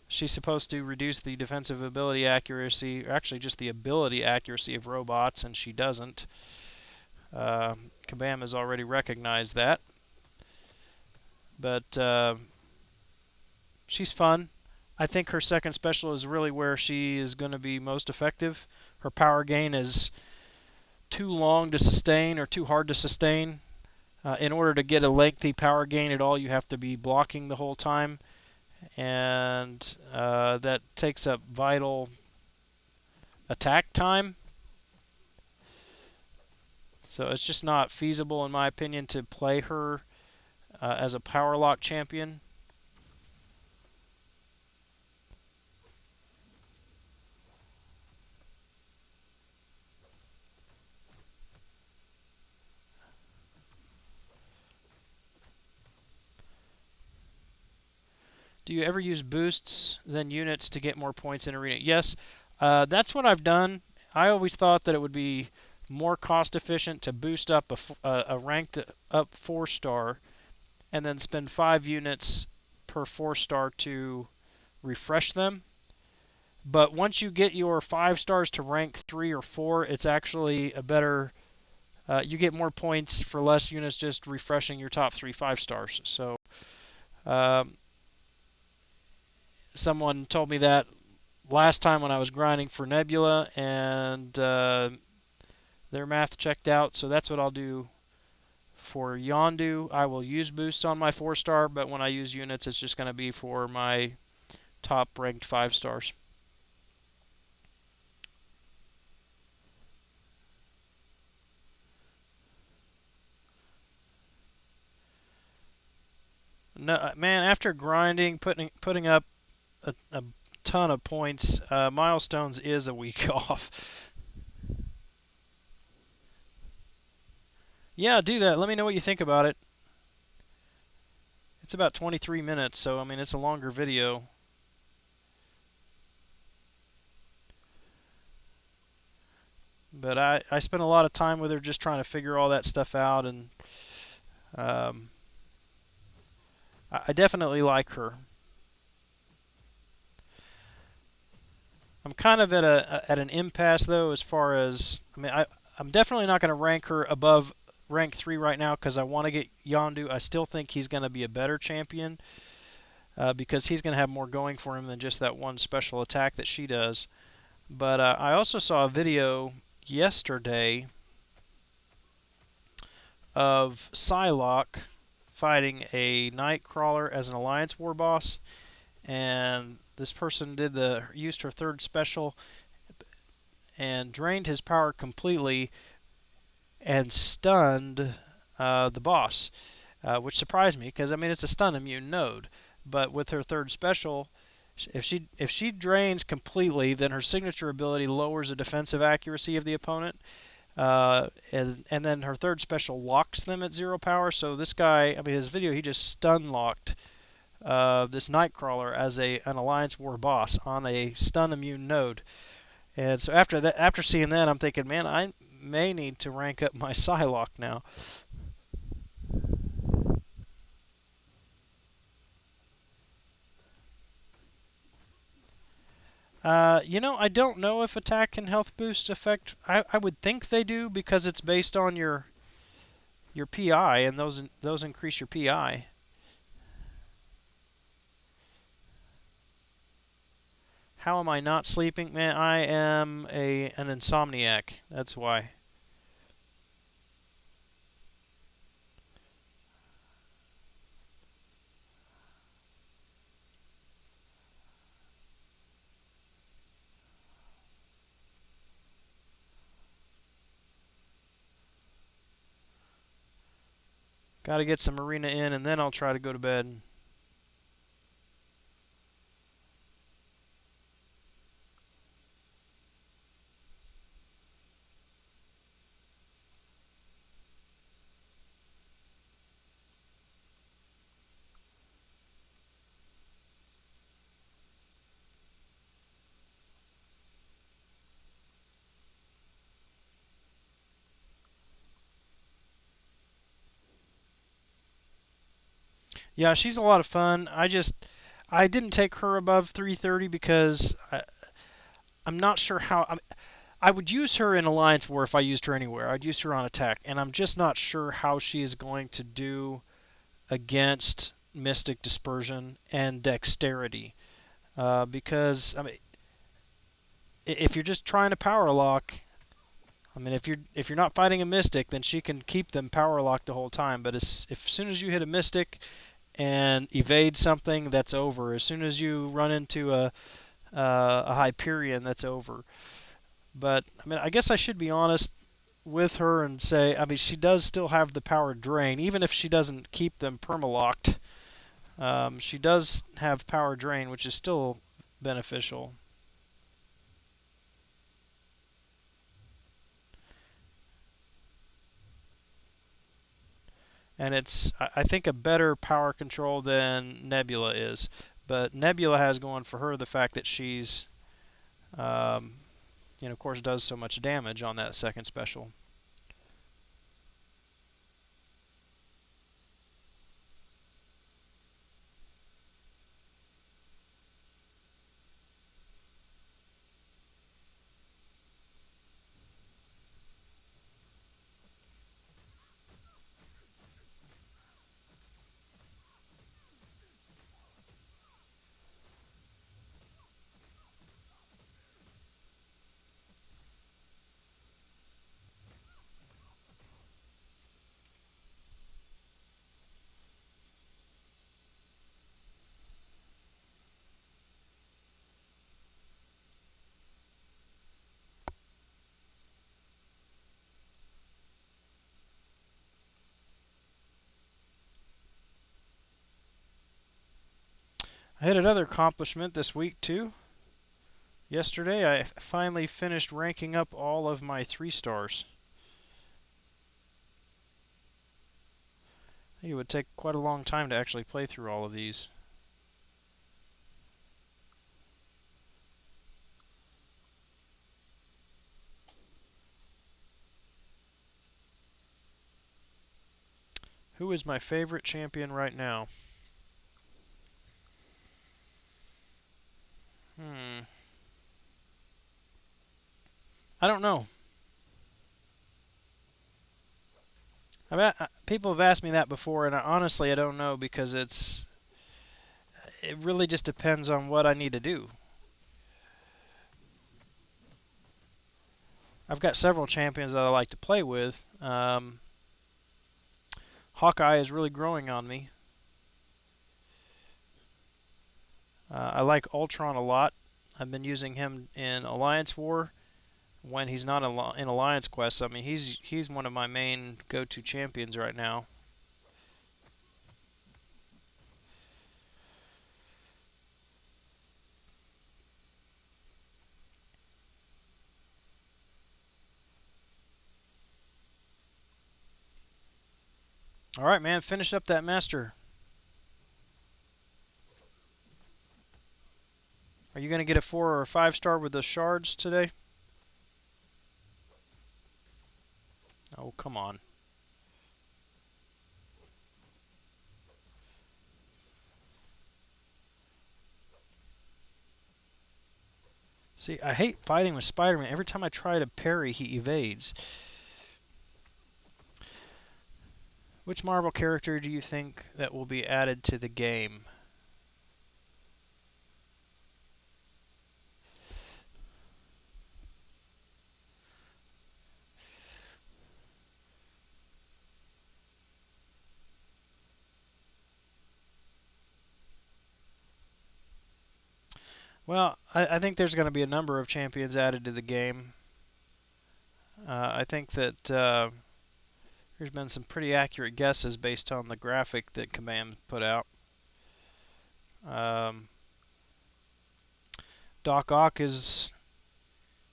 She's supposed to reduce the defensive ability accuracy, or actually just the ability accuracy of robots, and she doesn't. Uh, Kabam has already recognized that, but she's fun. I think her second special is really where she is going to be most effective. Her power gain is too long to sustain or too hard to sustain. In order to get a lengthy power gain at all, you have to be blocking the whole time, and that takes up vital attack time. So it's just not feasible, in my opinion, to play her as a power lock champion. Do you ever use boosts than units to get more points in arena? Yes, that's what I've done. I always thought that it would be more cost efficient to boost up a ranked up 4 star and then spend 5 units per 4 star to refresh them. But once you get your 5 stars to rank 3 or 4, it's actually a better. You get more points for less units just refreshing your top 3 5 stars. So um, someone told me that last time when I was grinding for Nebula, and their math checked out. So that's what I'll do for Yondu. I will use boosts on my 4 star, but when I use units, it's just going to be for my top ranked 5 stars. No, man, after grinding, putting up a ton of points, milestones is a week off. Yeah, do that. Let me know what you think about it. It's about 23 minutes, so I mean it's a longer video. But I spent a lot of time with her just trying to figure all that stuff out, and um, I definitely like her. I'm kind of at an impasse though, as far as I'm definitely not going to rank her above rank 3 right now because I want to get Yondu. I still think he's going to be a better champion because he's going to have more going for him than just that one special attack that she does. But I also saw a video yesterday of Psylocke fighting a Nightcrawler as an Alliance War boss, and this person used her third special and drained his power completely and stunned the boss, which surprised me because I mean it's a stun immune node, but with her third special, if she drains completely, then her signature ability lowers the defensive accuracy of the opponent, and then her third special locks them at 0 power. So this guy, I mean, his video, he just stun locked this Nightcrawler as an Alliance War boss on a stun immune node. And so after that, after seeing that, I'm thinking, man, I may need to rank up my Psylocke now. I don't know if attack and health boost affect. I would think they do because it's based on your PI, and those increase your PI. How am I not sleeping? Man, I am an insomniac. That's why. Got to get some arena in, and then I'll try to go to bed. Yeah, she's a lot of fun. I didn't take her above 330 because I'm not sure how. I would use her in Alliance War if I used her anywhere. I'd use her on attack, and I'm just not sure how she is going to do against Mystic Dispersion and Dexterity. Because I mean, if you're just trying to power lock, I mean, if you're not fighting a Mystic, then she can keep them power locked the whole time. But as soon as you hit a Mystic and evade something, that's over. As soon as you run into a Hyperion, that's over. But I mean, I guess I should be honest with her and say, I mean, she does still have the power drain, even if she doesn't keep them permalocked. She does have power drain, which is still beneficial. And it's, I think, a better power control than Nebula is. But Nebula has going for her the fact that she's, um, of course, does so much damage on that second special. I had another accomplishment this week too. Yesterday, I finally finished ranking up all of my 3 stars. I think it would take quite a long time to actually play through all of these. Who is my favorite champion right now? Hmm. I don't know. People have asked me that before, and honestly, I don't know because it really just depends on what I need to do. I've got several champions that I like to play with. Hawkeye is really growing on me. I like Ultron a lot. I've been using him in Alliance War when he's not in Alliance Quest. I mean, he's one of my main go-to champions right now. All right, man, finish up that master. Are you going to get a 4 or 5 star with those shards today? Oh, come on. See, I hate fighting with Spider-Man. Every time I try to parry, he evades. Which Marvel character do you think that will be added to the game? Well, I think there's going to be a number of champions added to the game. I think that there's been some pretty accurate guesses based on the graphic that Command put out. Um, Doc Ock is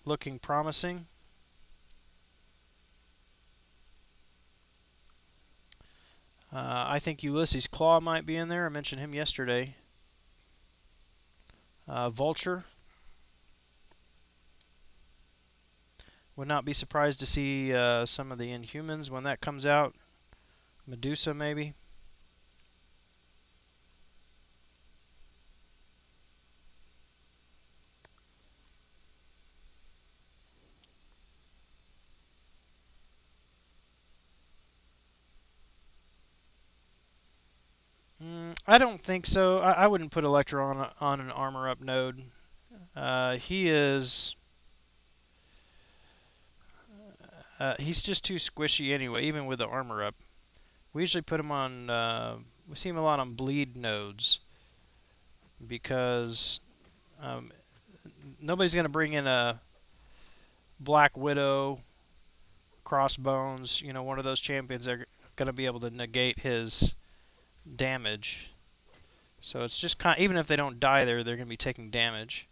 looking promising. I think Ulysses Claw might be in there. I mentioned him yesterday. Vulture. Would not be surprised to see some of the Inhumans when that comes out. Medusa, maybe. I don't think so. I wouldn't put Electro on an armor up node. He is he's just too squishy anyway, even with the armor up. We usually put him on. We see him a lot on bleed nodes because um, nobody's going to bring in a Black Widow, Crossbones. You know, one of those champions that are going to be able to negate his damage. So it's just kind. Even if they don't die there, they're going to be taking damage.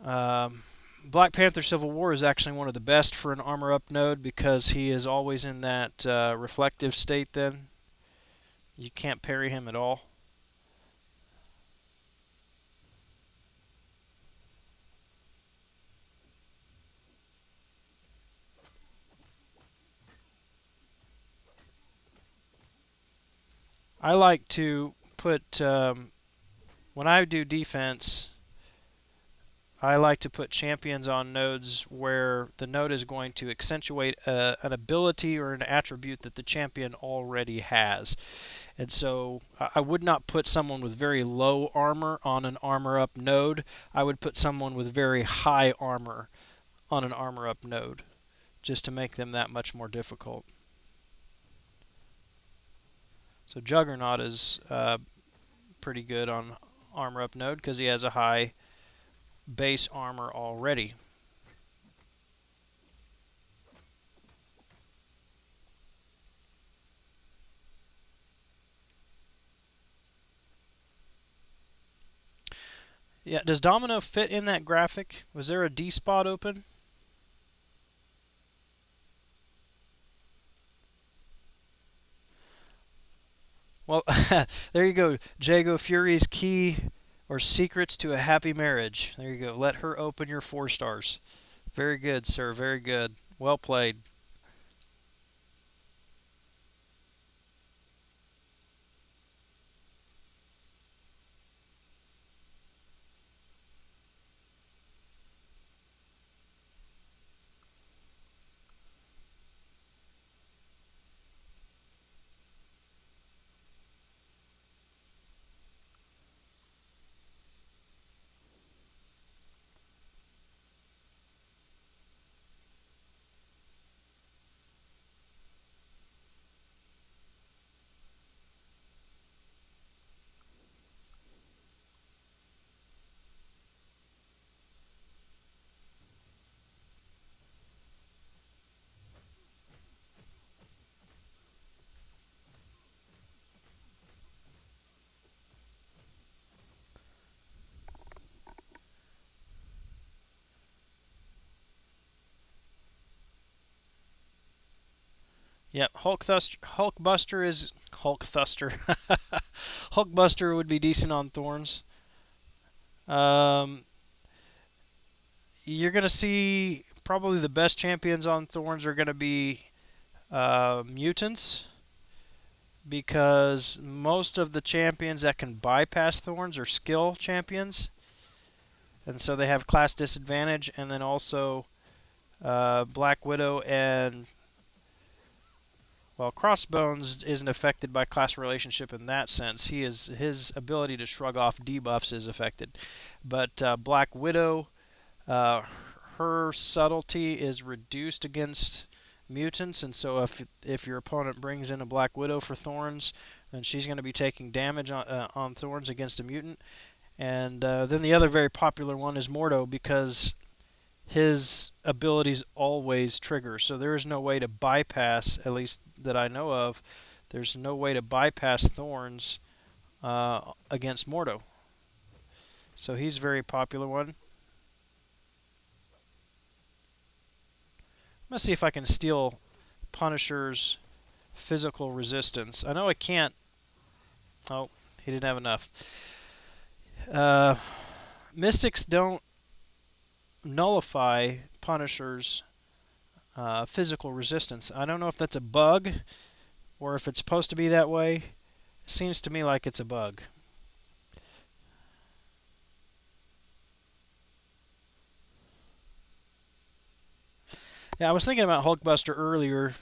Um, Black Panther Civil War is actually one of the best for an armor up node because he is always in that reflective state. Then you can't parry him at all. I like to put when I do defense. I like to put champions on nodes where the node is going to accentuate an ability or an attribute that the champion already has. And so I would not put someone with very low armor on an armor up node. I would put someone with very high armor on an armor up node just to make them that much more difficult. So Juggernaut is pretty good on armor up node because he has a high base armor already. Yeah, does Domino fit in that graphic? Was there a D spot open? Well, there you go. Jago Fury's key or secrets to a happy marriage. There you go. Let her open your 4 stars. Very good, sir. Very good. Well played. Yep. Hulkbuster is Hulkbuster. Hulkbuster would be decent on Thorns. Um, you're gonna see probably the best champions on Thorns are gonna be mutants because most of the champions that can bypass Thorns are skill champions, and so they have class disadvantage. And then also Black Widow and well, Crossbones isn't affected by class relationship in that sense. His ability to shrug off debuffs is affected, but Black Widow, uh, her subtlety is reduced against mutants, and so if your opponent brings in a Black Widow for Thorns, then she's going to be taking damage on Thorns against a mutant. And then the other very popular one is Mordo because his abilities always trigger. So there is no way to bypass, at least that I know of, there's no way to bypass Thorns against Mordo. So he's a very popular one. I'm going to see if I can steal Punisher's physical resistance. I know I can't. Oh, he didn't have enough. Uh, Mystics don't nullify Punisher's physical resistance. I don't know if that's a bug or if it's supposed to be that way. It seems to me like it's a bug. Yeah, I was thinking about Hulkbuster earlier.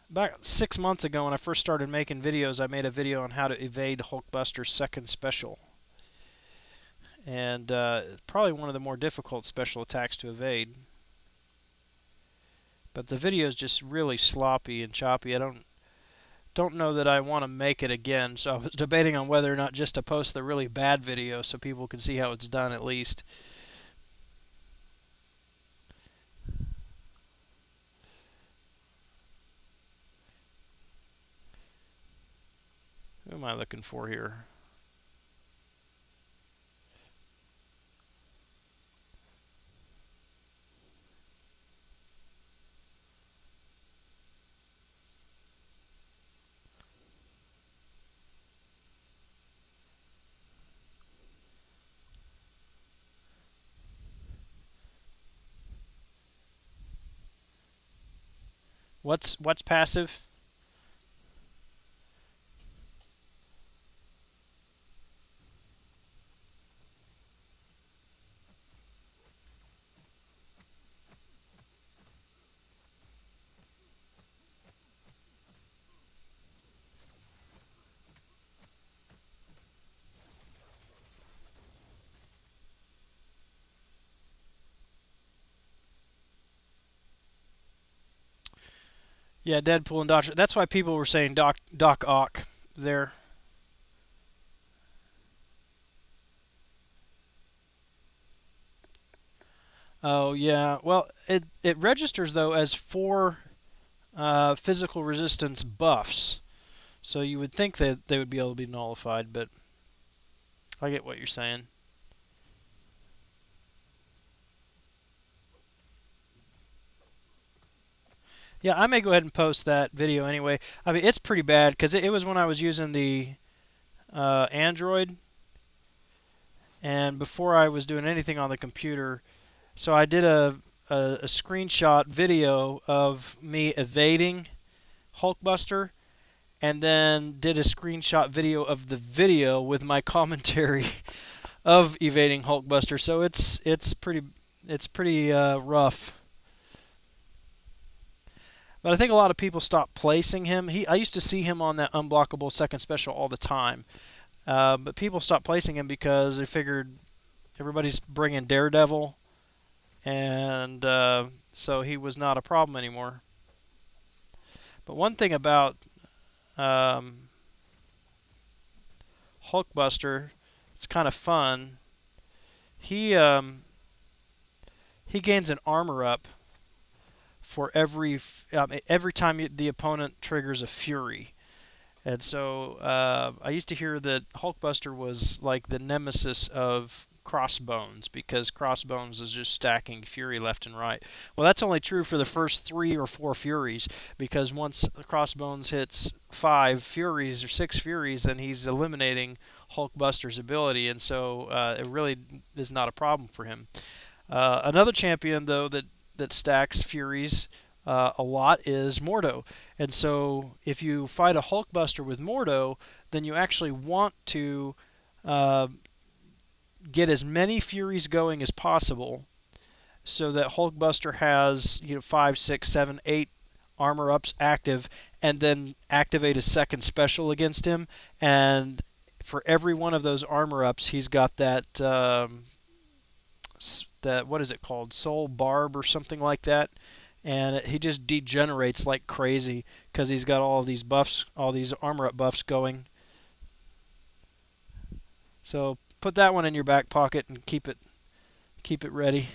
About 6 months ago, when I first started making videos, I made a video on how to evade Hulkbuster's second special, and probably one of the more difficult special attacks to evade. But the video is just really sloppy and choppy. I don't know that I want to make it again. So I was debating on whether or not just to post the really bad video so people can see how it's done at least. Who am I looking for here? What's passive? Yeah, Deadpool and Doctor. That's why people were saying Doc Ock there. Oh yeah. Well, it registers though as four physical resistance buffs. So you would think that they would be able to be nullified, but I get what you're saying. Yeah, I may go ahead and post that video anyway. I mean, it's pretty bad because it was when I was using the Android and before I was doing anything on the computer. So I did a screenshot video of me evading Hulkbuster and then did a screenshot video of the video with my commentary of evading Hulkbuster. So it's pretty rough. But I think a lot of people stopped placing him. I used to see him on that unblockable second special all the time, but people stopped placing him because they figured everybody's bringing Daredevil, and so he was not a problem anymore. But one thing about um, Hulkbuster, it's kind of fun. He um, he gains an armor up for every time the opponent triggers a Fury. And so I used to hear that Hulkbuster was like the nemesis of Crossbones because Crossbones is just stacking Fury left and right. Well, that's only true for the first 3 or 4 Furies because once Crossbones hits 5 Furies or 6 Furies, then he's eliminating Hulkbuster's ability, and so it really is not a problem for him. Another champion, though, that stacks Furies a lot is Mordo. And so if you fight a Hulkbuster with Mordo, then you actually want to uh, get as many Furies going as possible so that Hulkbuster has 5, 6, 7, 8 armor ups active, and then activate a second special against him. And for every one of those armor ups, he's got that what is it called, Soul Barb or something like that, and he just degenerates like crazy because he's got all these buffs, all these armor up buffs going. So put that one in your back pocket and keep it ready.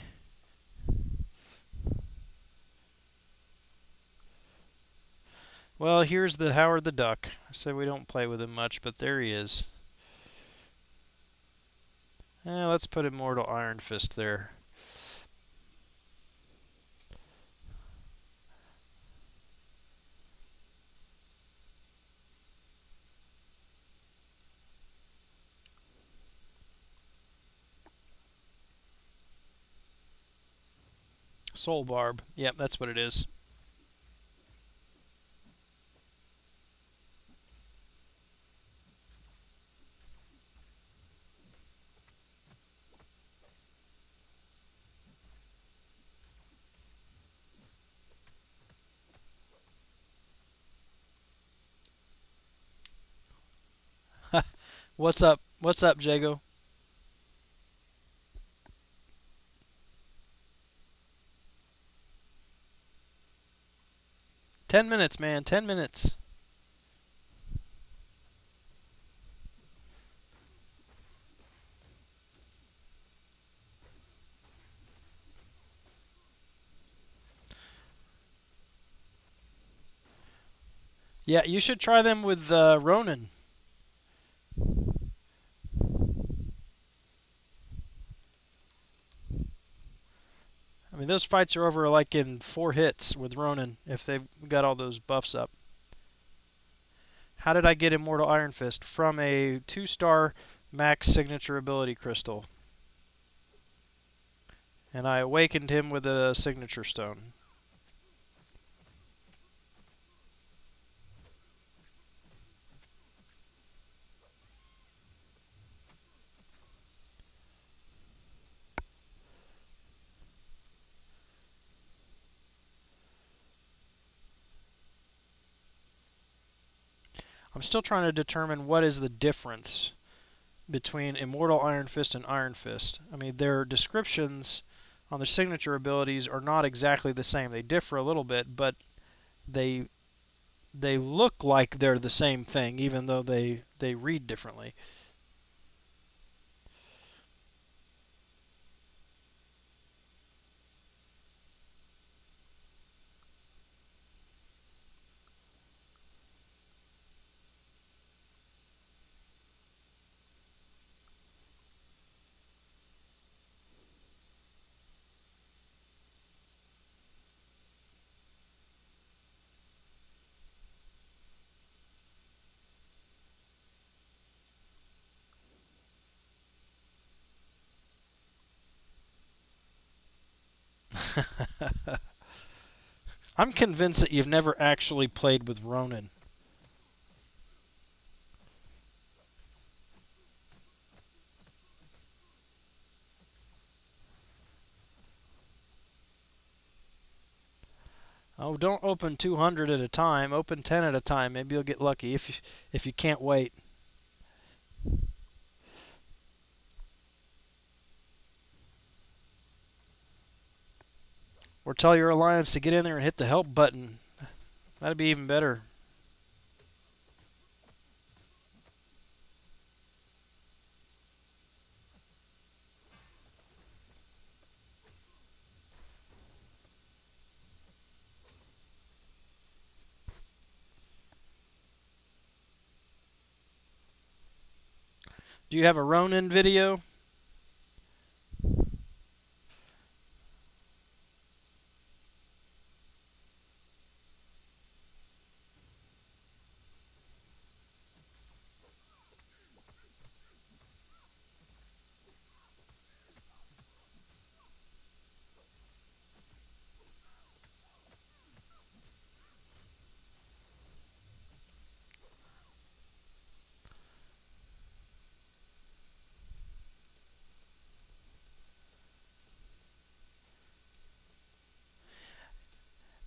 Well, here's the Howard the Duck. I said we don't play with him much, but there he is. Let's put Immortal Iron Fist there. Soul Barb. Yep, that's what it is. What's up? What's up, Jago? 10 minutes, man. 10 minutes. Yeah, you should try them with Ronin. I mean, those fights are over like in 4 hits with Ronin if they've got all those buffs up. How did I get Immortal Iron Fist? From a 2-star max signature ability crystal. And I awakened him with a signature stone. I'm still trying to determine what is the difference between Immortal Iron Fist and Iron Fist. I mean, their descriptions on their signature abilities are not exactly the same. They differ a little bit, but they they look like they're the same thing, even though they read differently. I'm convinced that you've never actually played with Ronin. Oh, don't open 200 at a time. Open 10 at a time. Maybe you'll get lucky if you can't wait. Or tell your alliance to get in there and hit the help button. That'd be even better. Do you have a Ronin video?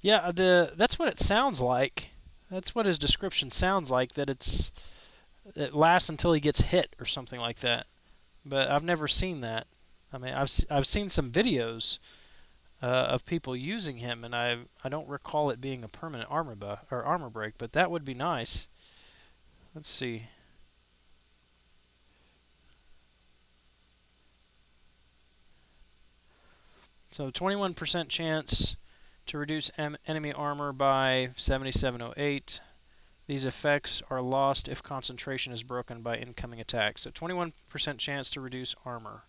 Yeah, the that's what it sounds like. That's what his description sounds like. That it lasts until he gets hit or something like that. But I've never seen that. I mean, I've seen some videos of people using him, and I don't recall it being a permanent or armor break. But that would be nice. Let's see. So 21% chance to reduce enemy armor by 7708. These effects are lost if concentration is broken by incoming attacks. So 21% chance to reduce armor.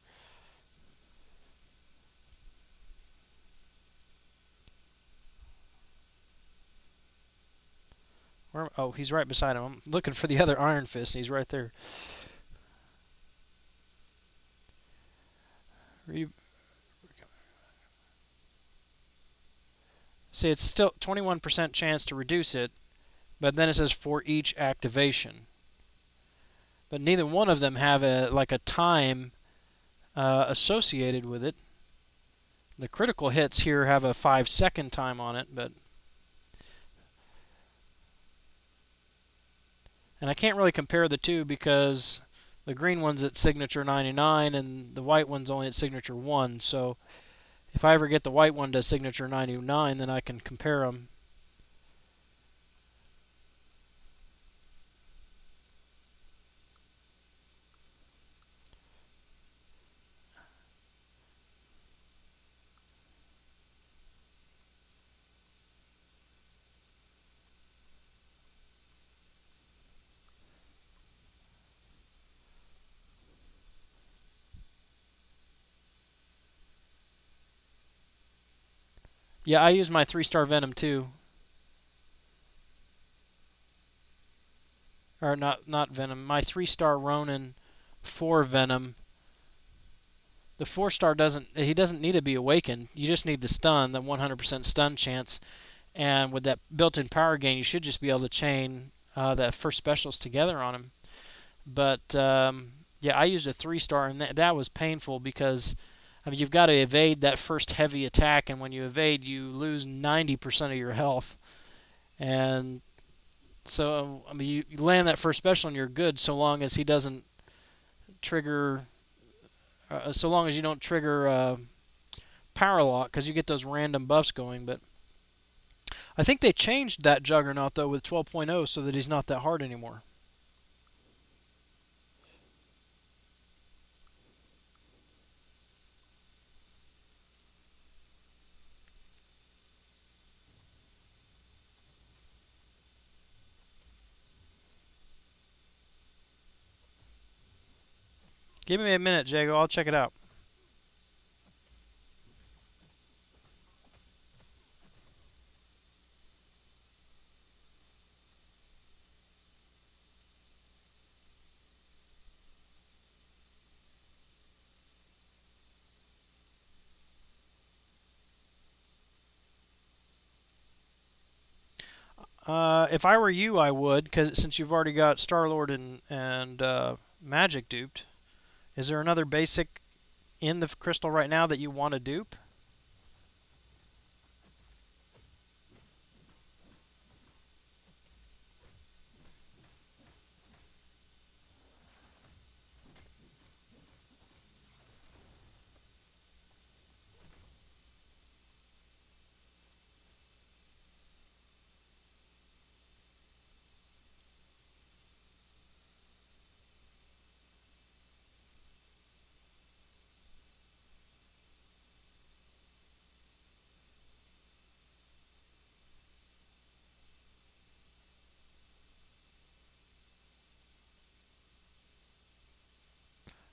Oh, he's right beside him. I'm looking for the other Iron Fist, and he's right there. See, it's still 21% chance to reduce it, but then it says for each activation. But neither one of them have a time associated with it. The critical hits here have a 5-second time on it, but and I can't really compare the two because The green one's at signature 99, and the white one's only at signature 1. So if I ever get the white one to signature 99, then I can compare them. Yeah, I use my 3-star Venom too. Or not Venom. My 3-star Ronin for Venom. The 4-star doesn't need to be awakened. You just need the stun, the 100% stun chance. And with that built-in power gain, you should just be able to chain that first specialist together on him. But yeah, I used a 3-star, and that was painful because I mean you've got to evade that first heavy attack, and when you evade, you lose 90% of your health. And so I mean you land that first special, and you're good so long as he doesn't trigger. So long as you don't trigger power lock, because you get those random buffs going. But I think they changed that Juggernaut though with 12.0 so that he's not that hard anymore. Give me a minute, Jago. I'll check it out. If I were you, I would, because since you've already got Star Lord and Magic duped, is there another basic in the crystal right now that you want to dupe?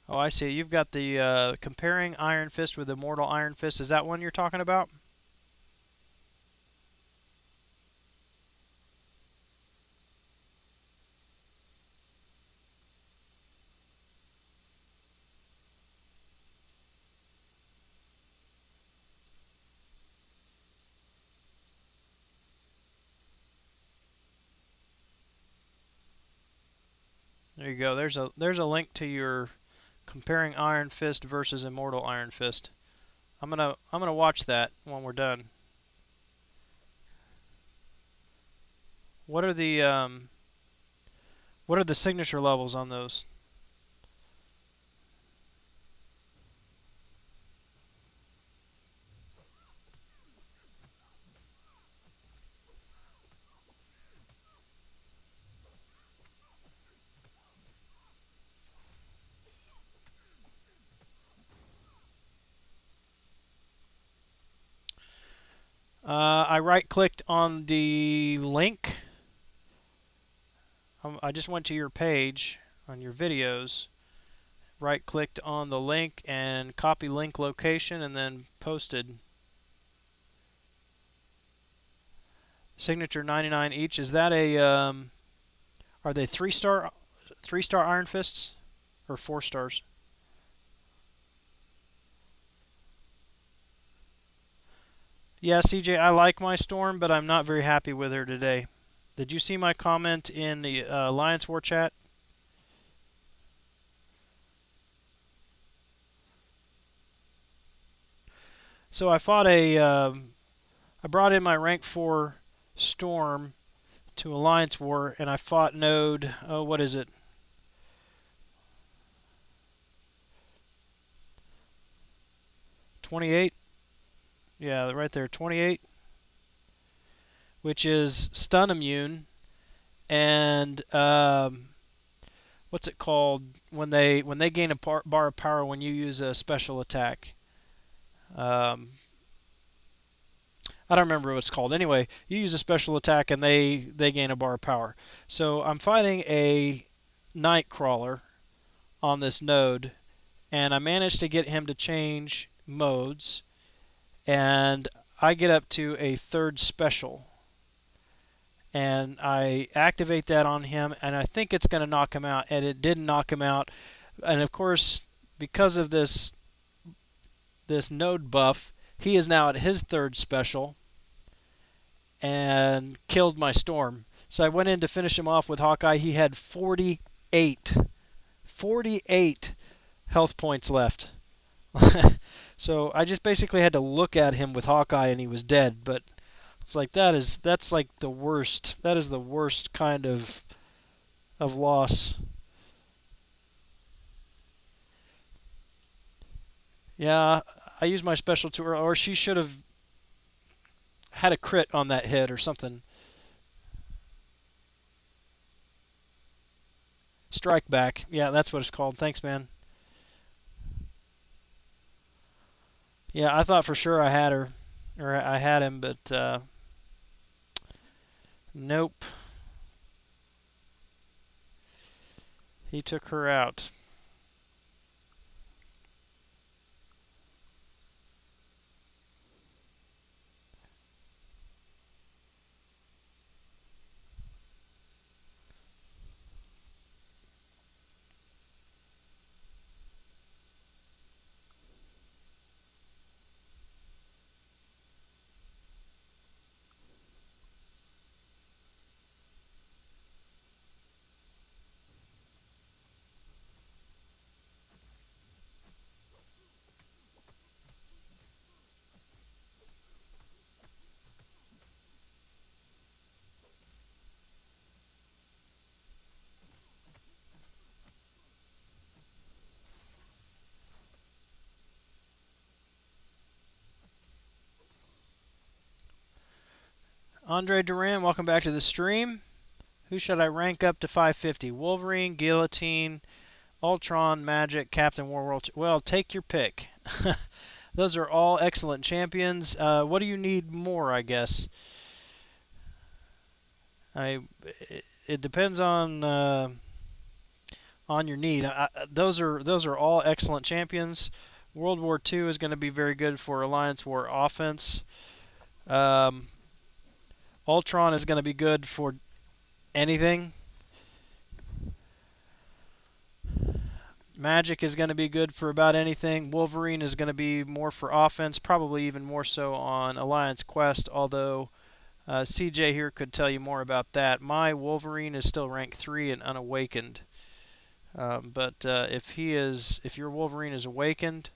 Oh, I see. You've got the comparing Iron Fist with Immortal Iron Fist. Is that one you're talking about? There you go. There's a link to your comparing Iron Fist versus Immortal Iron Fist. I'm gonna watch that when we're done. What are the what are the signature levels on those? I right clicked on the link. I just went to your page on your videos, right clicked on the link and copy link location and then posted. Signature 99 each. Is that a are they 3-star Iron Fists or 4 stars? Yeah, CJ, I like my Storm, but I'm not very happy with her today. Did you see my comment in the Alliance War chat? So I brought in my rank 4 Storm to Alliance War, and I fought Node. Oh, what is it? 28. Yeah, right there, 28, which is stun immune. And what's it called when they gain a bar of power when you use a special attack? Um, I don't remember what it's called. Anyway, you use a special attack and they gain a bar of power. So I'm fighting a night crawler on this node, and I managed to get him to change modes, and I get up to a third special, and I activate that on him, and I think it's going to knock him out, and it didn't knock him out. And of course, because of this node buff, he is now at his third special and killed my storm. So I went in to finish him off with Hawkeye. He had 48 health points left. So I just basically had to look at him with Hawkeye and he was dead. But it's like that's like the worst. That is the worst kind of loss. Yeah, I used my special to her, or she should have had a crit on that hit or something. Strike back. Yeah, that's what it's called. Thanks, man. Yeah, I thought for sure I had her, or I had him, but nope. He took her out. Andre Duran, welcome back to the stream. Who should I rank up to 550? Wolverine, Guillotine, Ultron, Magic, Captain World. Well, take your pick. Those are all excellent champions. What do you need more, I guess? It depends on your need. Those are all excellent champions. World War II is going to be very good for Alliance War offense. Um, Ultron is going to be good for anything. Magic is going to be good for about anything. Wolverine is going to be more for offense, probably even more so on Alliance Quest, although CJ here could tell you more about that. My Wolverine is still rank 3 and unawakened. But if your Wolverine is awakened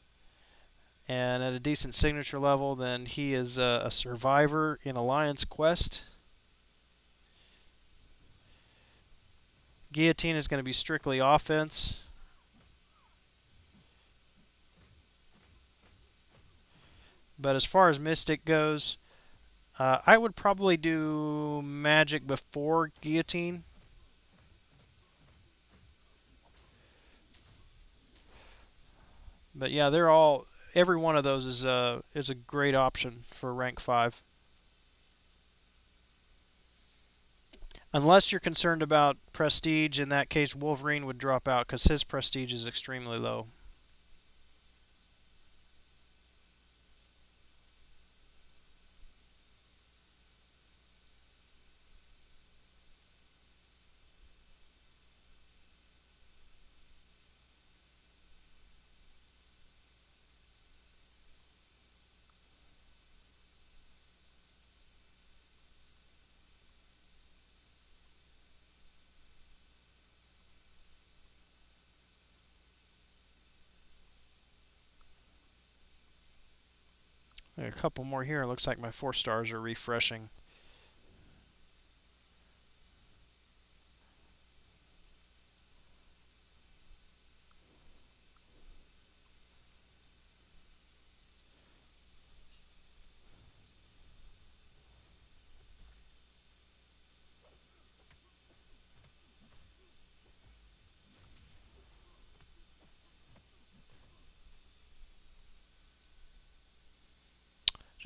and at a decent signature level, then he is a survivor in Alliance Quest. Guillotine is going to be strictly offense. But as far as Mystic goes, I would probably do Magic before Guillotine. But yeah, every one of those is a great option for rank 5. Unless you're concerned about prestige, in that case Wolverine would drop out because his prestige is extremely low. A couple more here. It looks like my 4 stars are refreshing.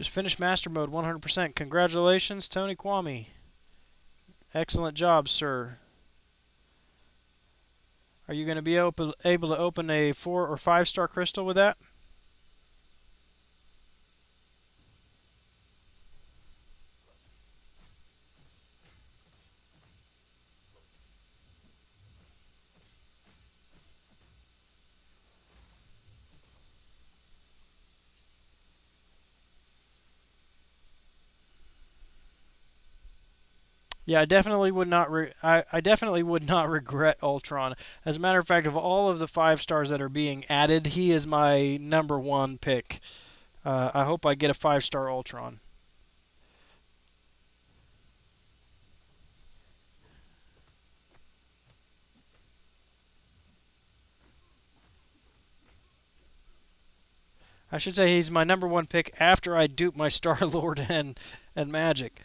Just finished master mode 100%. Congratulations, Tony Kwame. Excellent job, sir. Are you going to be able to open a 4 or 5-star crystal with that? Yeah, I definitely would not. I definitely would not regret Ultron. As a matter of fact, of all of the 5 stars that are being added, he is my number one pick. I hope I get a 5-star Ultron. I should say he's my number one pick after I dupe my Star Lord and Magic.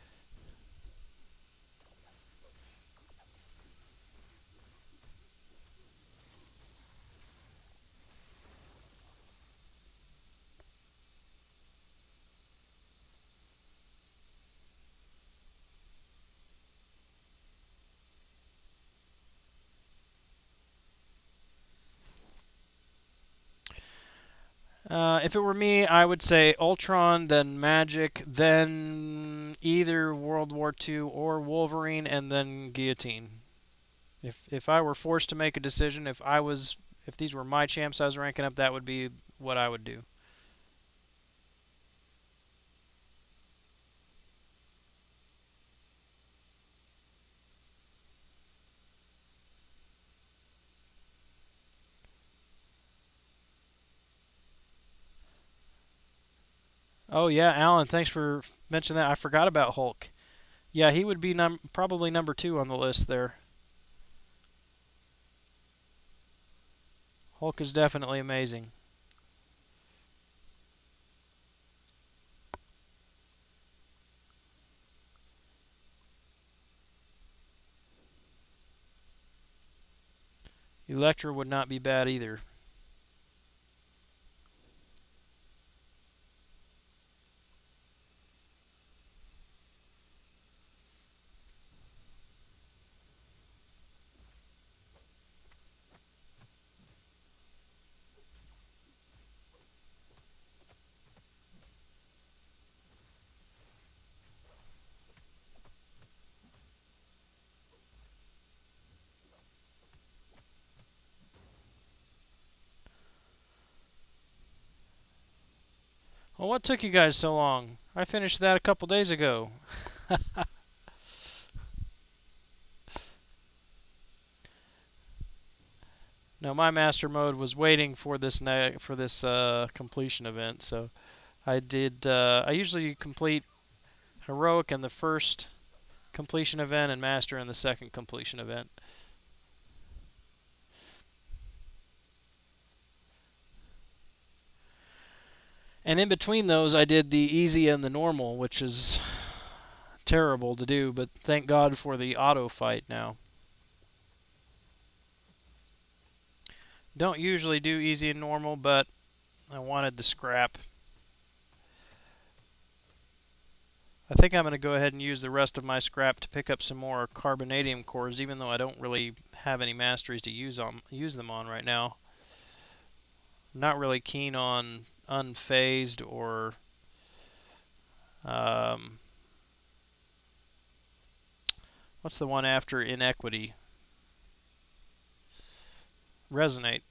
If it were me, I would say Ultron, then Magic, then either World War II or Wolverine, and then Guillotine. If I were forced to make a decision, if these were my champs I was ranking up, that would be what I would do. Oh yeah, Alan, thanks for mentioning that. I forgot about Hulk. Yeah, he would be probably number 2 on the list there. Hulk is definitely amazing. Elektra would not be bad either. Well, what took you guys so long? I finished that a couple days ago. No, my master mode was waiting for this completion event. So I did. I usually complete heroic in the first completion event and master in the second completion event. And in between those, I did the easy and the normal, which is terrible to do. But thank God for the auto fight now. Don't usually do easy and normal, but I wanted the scrap. I think I'm going to go ahead and use the rest of my scrap to pick up some more carbonadium cores, even though I don't really have any masteries to use them on right now. I'm not really keen on unfazed or um, what's the one after inequity? Resonate.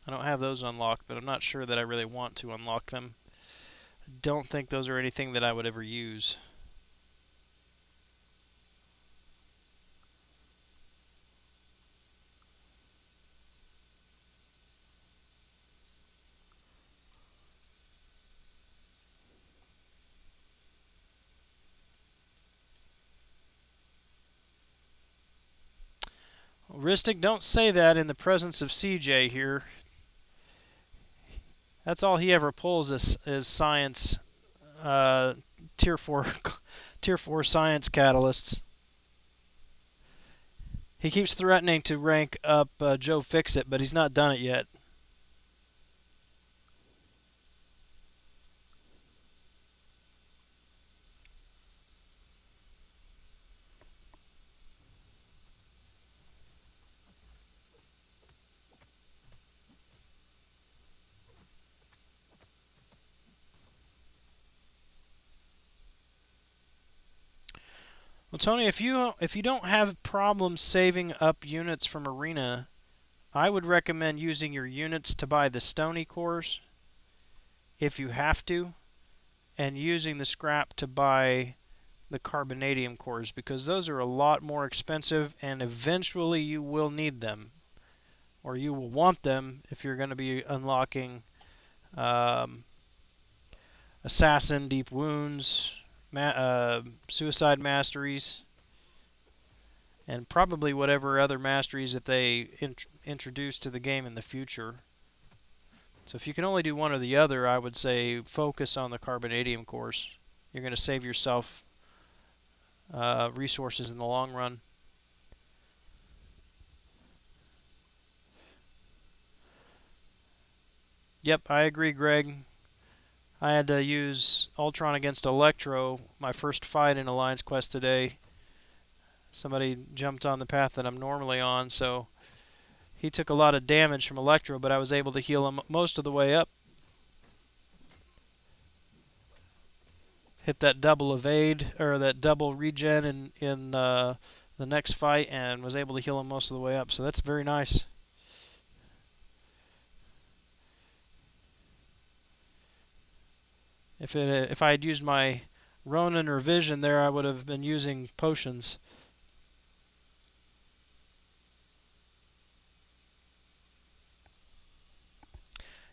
I don't have those unlocked, but I'm not sure that I really want to unlock them. I don't think those are anything that I would ever use. Ristic, don't say that in the presence of CJ here. That's all he ever pulls is science, uh, tier 4, tier 4 science catalysts. He keeps threatening to rank up Joe Fixit, but he's not done it yet. Well, Tony, if you don't have problems saving up units from Arena, I would recommend using your units to buy the Stony cores if you have to, and using the scrap to buy the carbonadium cores because those are a lot more expensive and eventually you will need them or you will want them if you're going to be unlocking um, assassin, deep wounds, suicide masteries, and probably whatever other masteries that they introduce to the game in the future. So if you can only do one or the other, I would say focus on the carbonadium cores. You're going to save yourself resources in the long run. Yep, I agree, Greg. I had to use Ultron against Electro, my first fight in Alliance Quest today. Somebody jumped on the path that I'm normally on, so he took a lot of damage from Electro, but I was able to heal him most of the way up. Hit that double evade, or that double regen in the next fight, and was able to heal him most of the way up, so that's very nice. If I had used my Ronin or Vision there, I would have been using potions.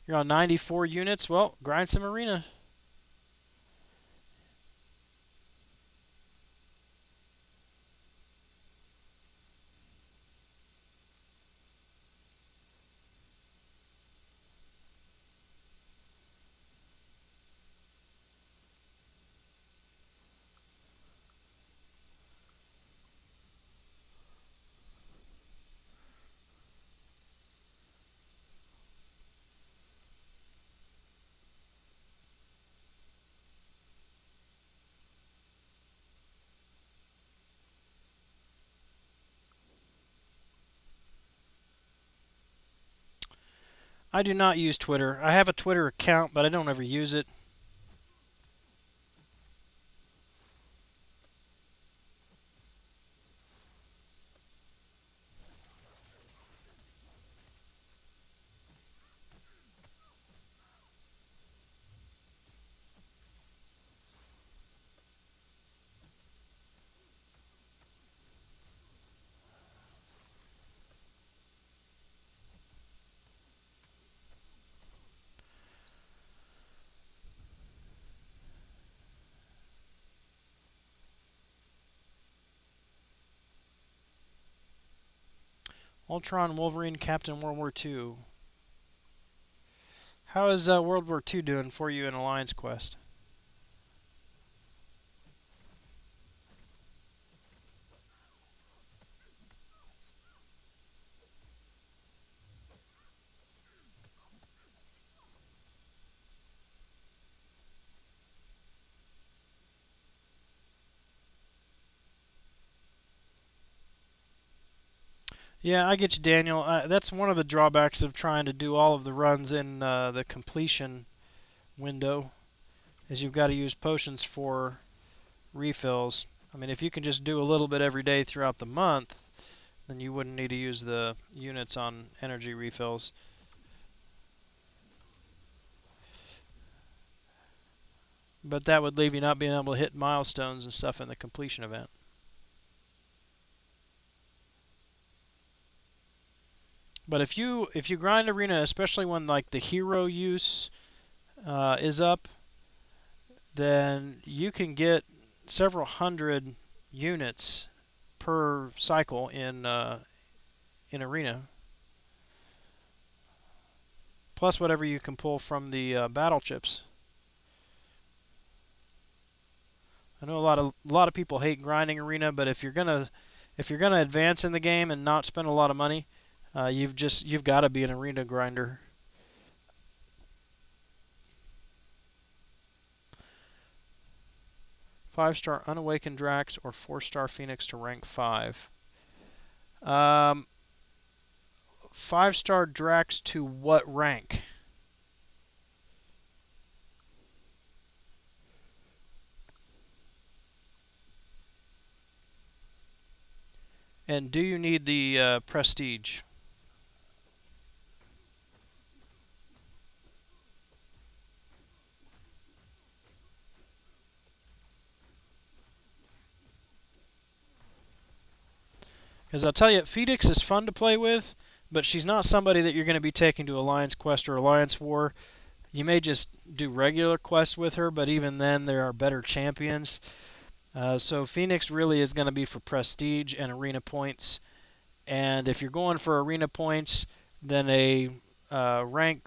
You're on 94 units. Well, grind some arena. I do not use Twitter. I have a Twitter account, but I don't ever use it. Ultron, Wolverine, Captain World War II. How is World War II doing for you in Alliance Quest? Yeah, I get you, Daniel. That's one of the drawbacks of trying to do all of the runs in the completion window, is you've got to use potions for refills. I mean, if you can just do a little bit every day throughout the month, then you wouldn't need to use the units on energy refills. But that would leave you not being able to hit milestones and stuff in the completion event. But if you grind arena, especially when like the hero use is up, then you can get several hundred units per cycle in arena. Plus whatever you can pull from the battle chips. I know a lot of people hate grinding arena, but if you're gonna advance in the game and not spend a lot of money, you've got to be an arena grinder. 5-star unawakened Drax or 4-star Phoenix to rank 5. Um, 5-star Drax to what rank? And do you need the prestige? Because I'll tell you, Phoenix is fun to play with, but she's not somebody that you're going to be taking to Alliance Quest or Alliance War. You may just do regular quests with her, but even then, there are better champions. So Phoenix really is going to be for prestige and arena points. And if you're going for arena points, then a rank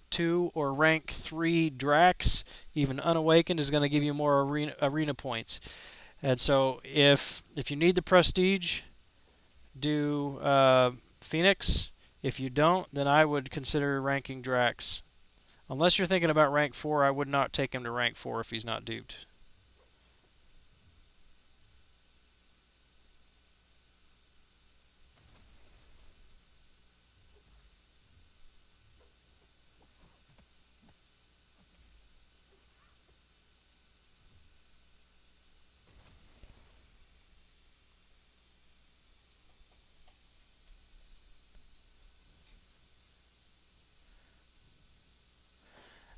2 or rank 3 Drax, even unawakened, is going to give you more arena points. And so if you need the prestige, do Phoenix. If you don't, then I would consider ranking Drax. Unless you're thinking about rank 4, I would not take him to rank 4 if he's not duped.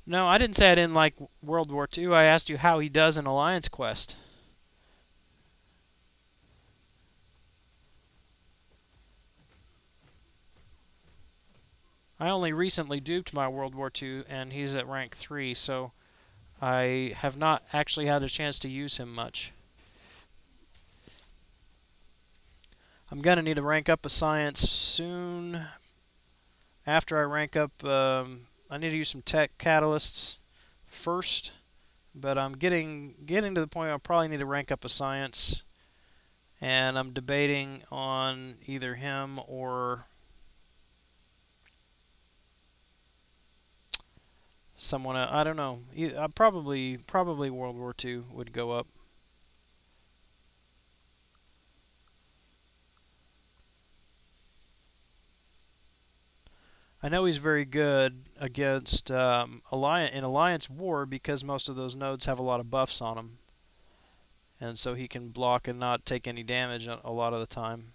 No, I didn't say I didn't like World War II. I asked you how he does in Alliance Quest. I only recently duped my World War II, and he's at rank 3, so I have not actually had a chance to use him much. I'm going to need to rank up a science soon. After I rank up, I need to use some tech catalysts first, but I'm getting to the point where I probably need to rank up a science, and I'm debating on either him or someone else. I don't know. Probably World War II would go up. I know he's very good against Alliance War because most of those nodes have a lot of buffs on them, and so he can block and not take any damage a lot of the time.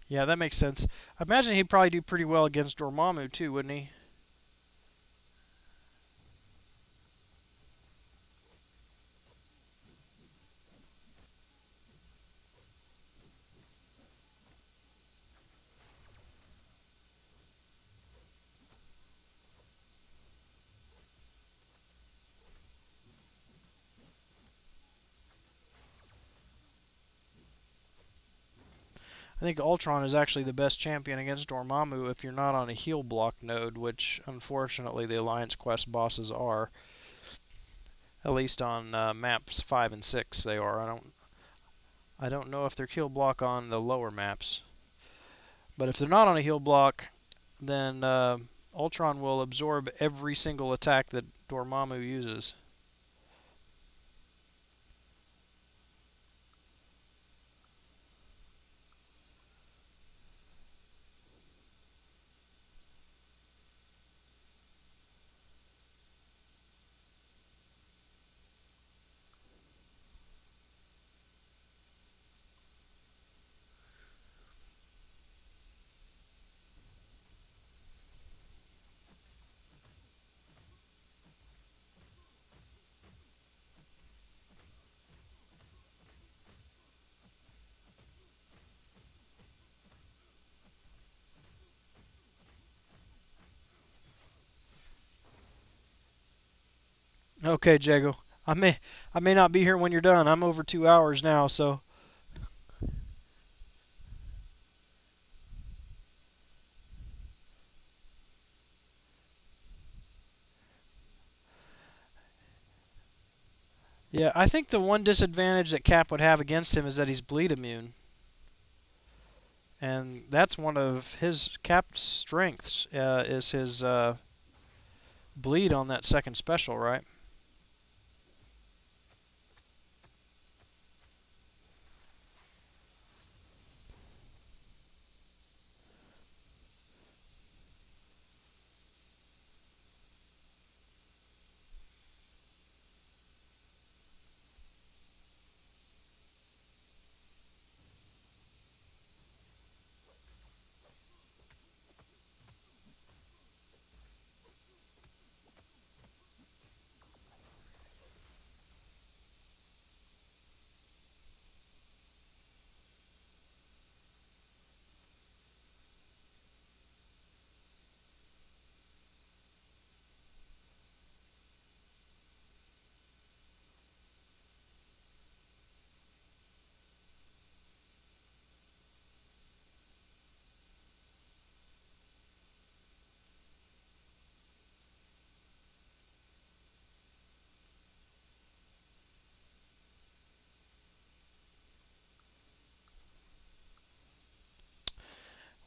Yeah, that makes sense. I imagine he'd probably do pretty well against Dormammu too, wouldn't he? I think Ultron is actually the best champion against Dormammu if you're not on a heal block node, which unfortunately the Alliance Quest bosses are. At least on maps 5 and 6, they are. I don't know if they're heal block on the lower maps, but if they're not on a heal block, then Ultron will absorb every single attack that Dormammu uses. Okay, Jago. I may not be here when you're done. I'm over 2 hours now, so yeah. I think the one disadvantage that Cap would have against him is that he's bleed immune, and that's one of his Cap's strengths is his bleed on that second special, right?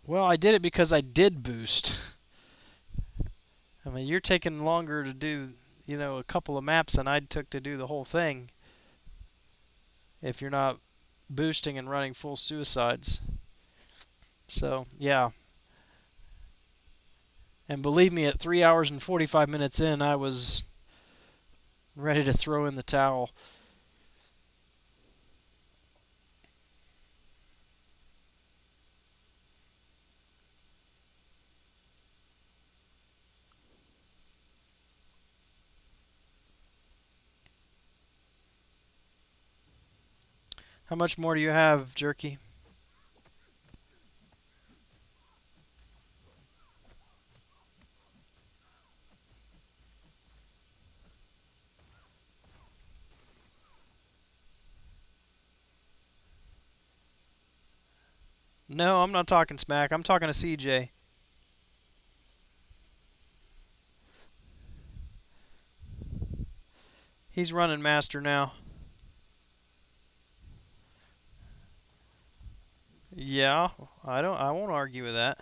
Well, I did it because I did boost. I mean, you're taking longer to do, a couple of maps than I took to do the whole thing if you're not boosting and running full suicides. So, yeah. And believe me, at 3 hours and 45 minutes in, I was ready to throw in the towel. How much more do you have, Jerky? No, I'm not talking smack. I'm talking to CJ. He's running master now. Yeah, I won't argue with that.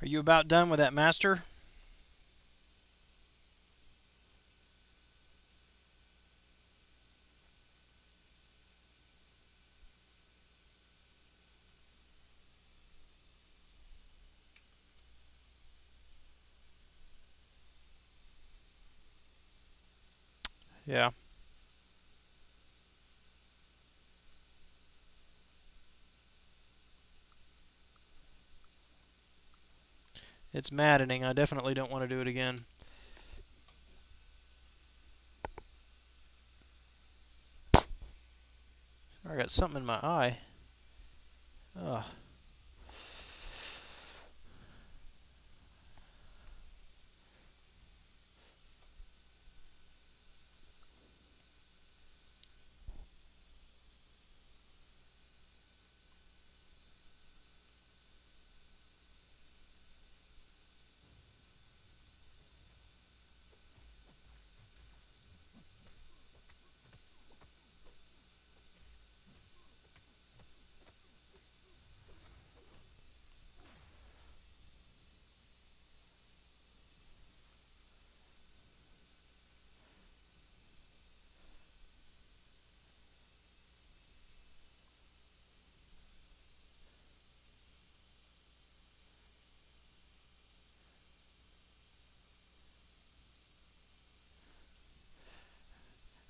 Are you about done with that master? Yeah. It's maddening. I definitely don't want to do it again. I got something in my eye. Ugh.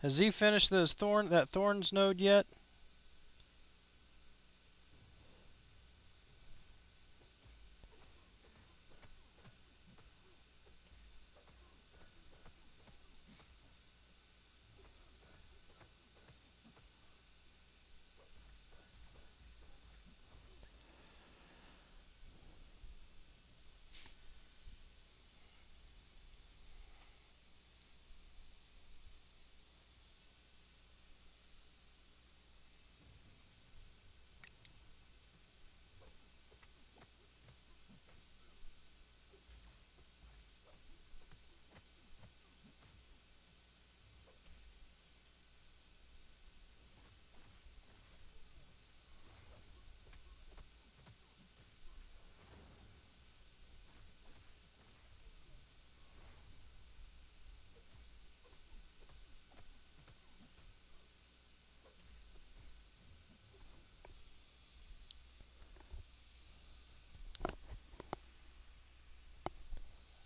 Has he finished that thorns node yet?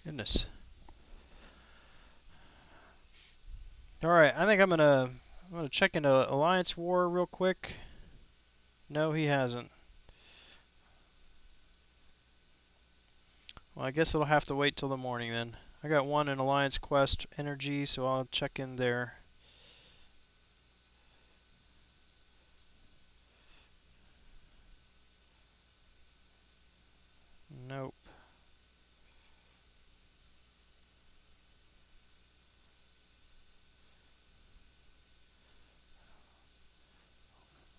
Goodness. All right, I think I'm gonna check into Alliance War real quick. No, he hasn't. Well, I guess it'll have to wait till the morning then. I got one in Alliance Quest Energy, so I'll check in there. Nope.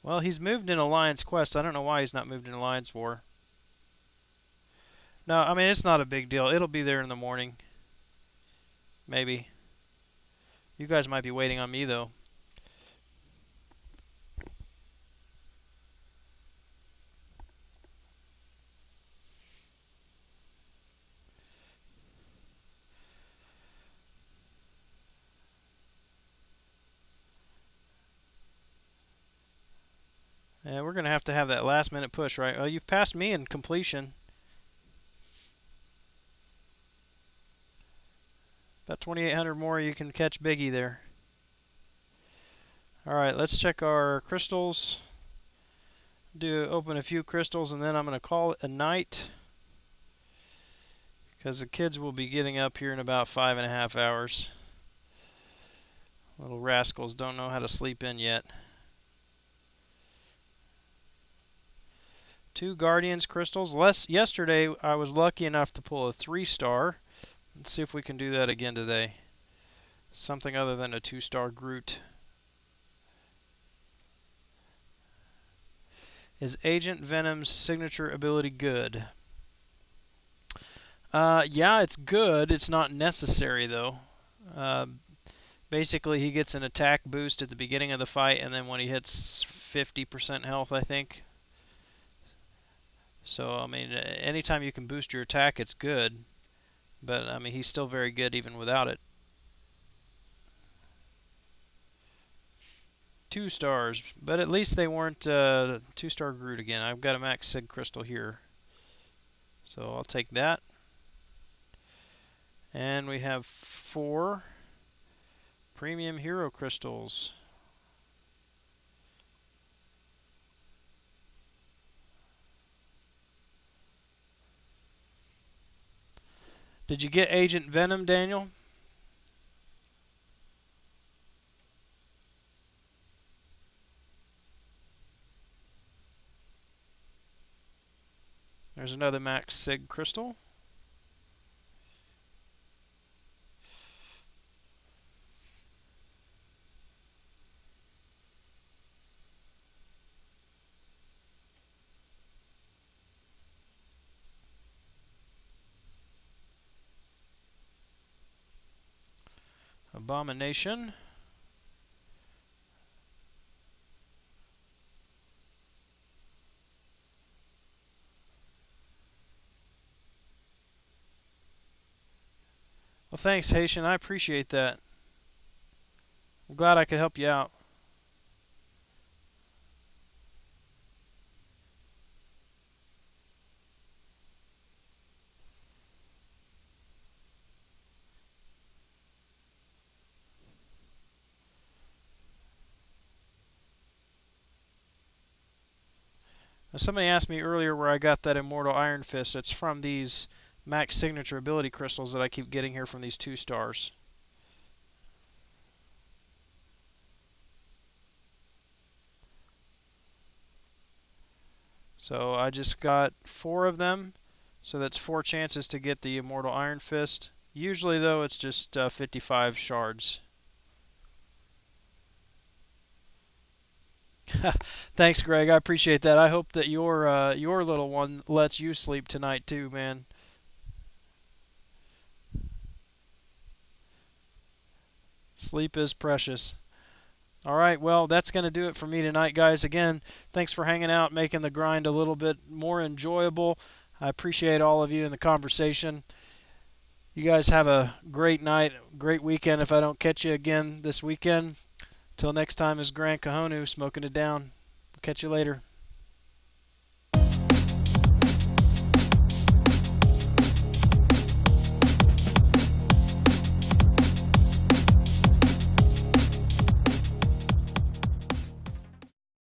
Well, he's moved in Alliance Quest. I don't know why he's not moved in Alliance War. No, I mean, it's not a big deal. It'll be there in the morning. Maybe. You guys might be waiting on me, though. Yeah, we're going to have that last minute push, right? Oh, you've passed me in completion. About 2,800 more, you can catch Biggie there. All right, let's check our crystals. Open a few crystals, and then I'm going to call it a night. Because the kids will be getting up here in about 5.5 hours. Little rascals don't know how to sleep in yet. 2 Guardians crystals. Yesterday, I was lucky enough to pull a 3-star. Let's see if we can do that again today. Something other than a 2-star Groot. Is Agent Venom's signature ability good? Yeah, it's good. It's not necessary, though. Uh, Basically, he gets an attack boost at the beginning of the fight, and then when he hits 50% health, I think. So, I mean, anytime you can boost your attack, it's good. But, I mean, he's still very good even without it. 2 stars, but at least they weren't 2-star Groot again. I've got a max Sig crystal here. So I'll take that. And we have 4 premium hero crystals. Did you get Agent Venom, Daniel? There's another max Sig crystal. Abomination. Well, thanks, Haitian. I appreciate that. I'm glad I could help you out. Somebody asked me earlier where I got that Immortal Iron Fist. It's from these max signature ability crystals that I keep getting here from these 2 stars. So I just got 4 of them. So that's 4 chances to get the Immortal Iron Fist. Usually, though, it's just 55 shards. Thanks, Greg. I appreciate that. I hope that your little one lets you sleep tonight too, man. Sleep is precious. All right, well, that's going to do it for me tonight, guys. Again, thanks for hanging out, making the grind a little bit more enjoyable. I appreciate all of you in the conversation. You guys have a great night, great weekend if I don't catch you again this weekend. Till next time, is Grant Kahonu smoking it down. Catch you later.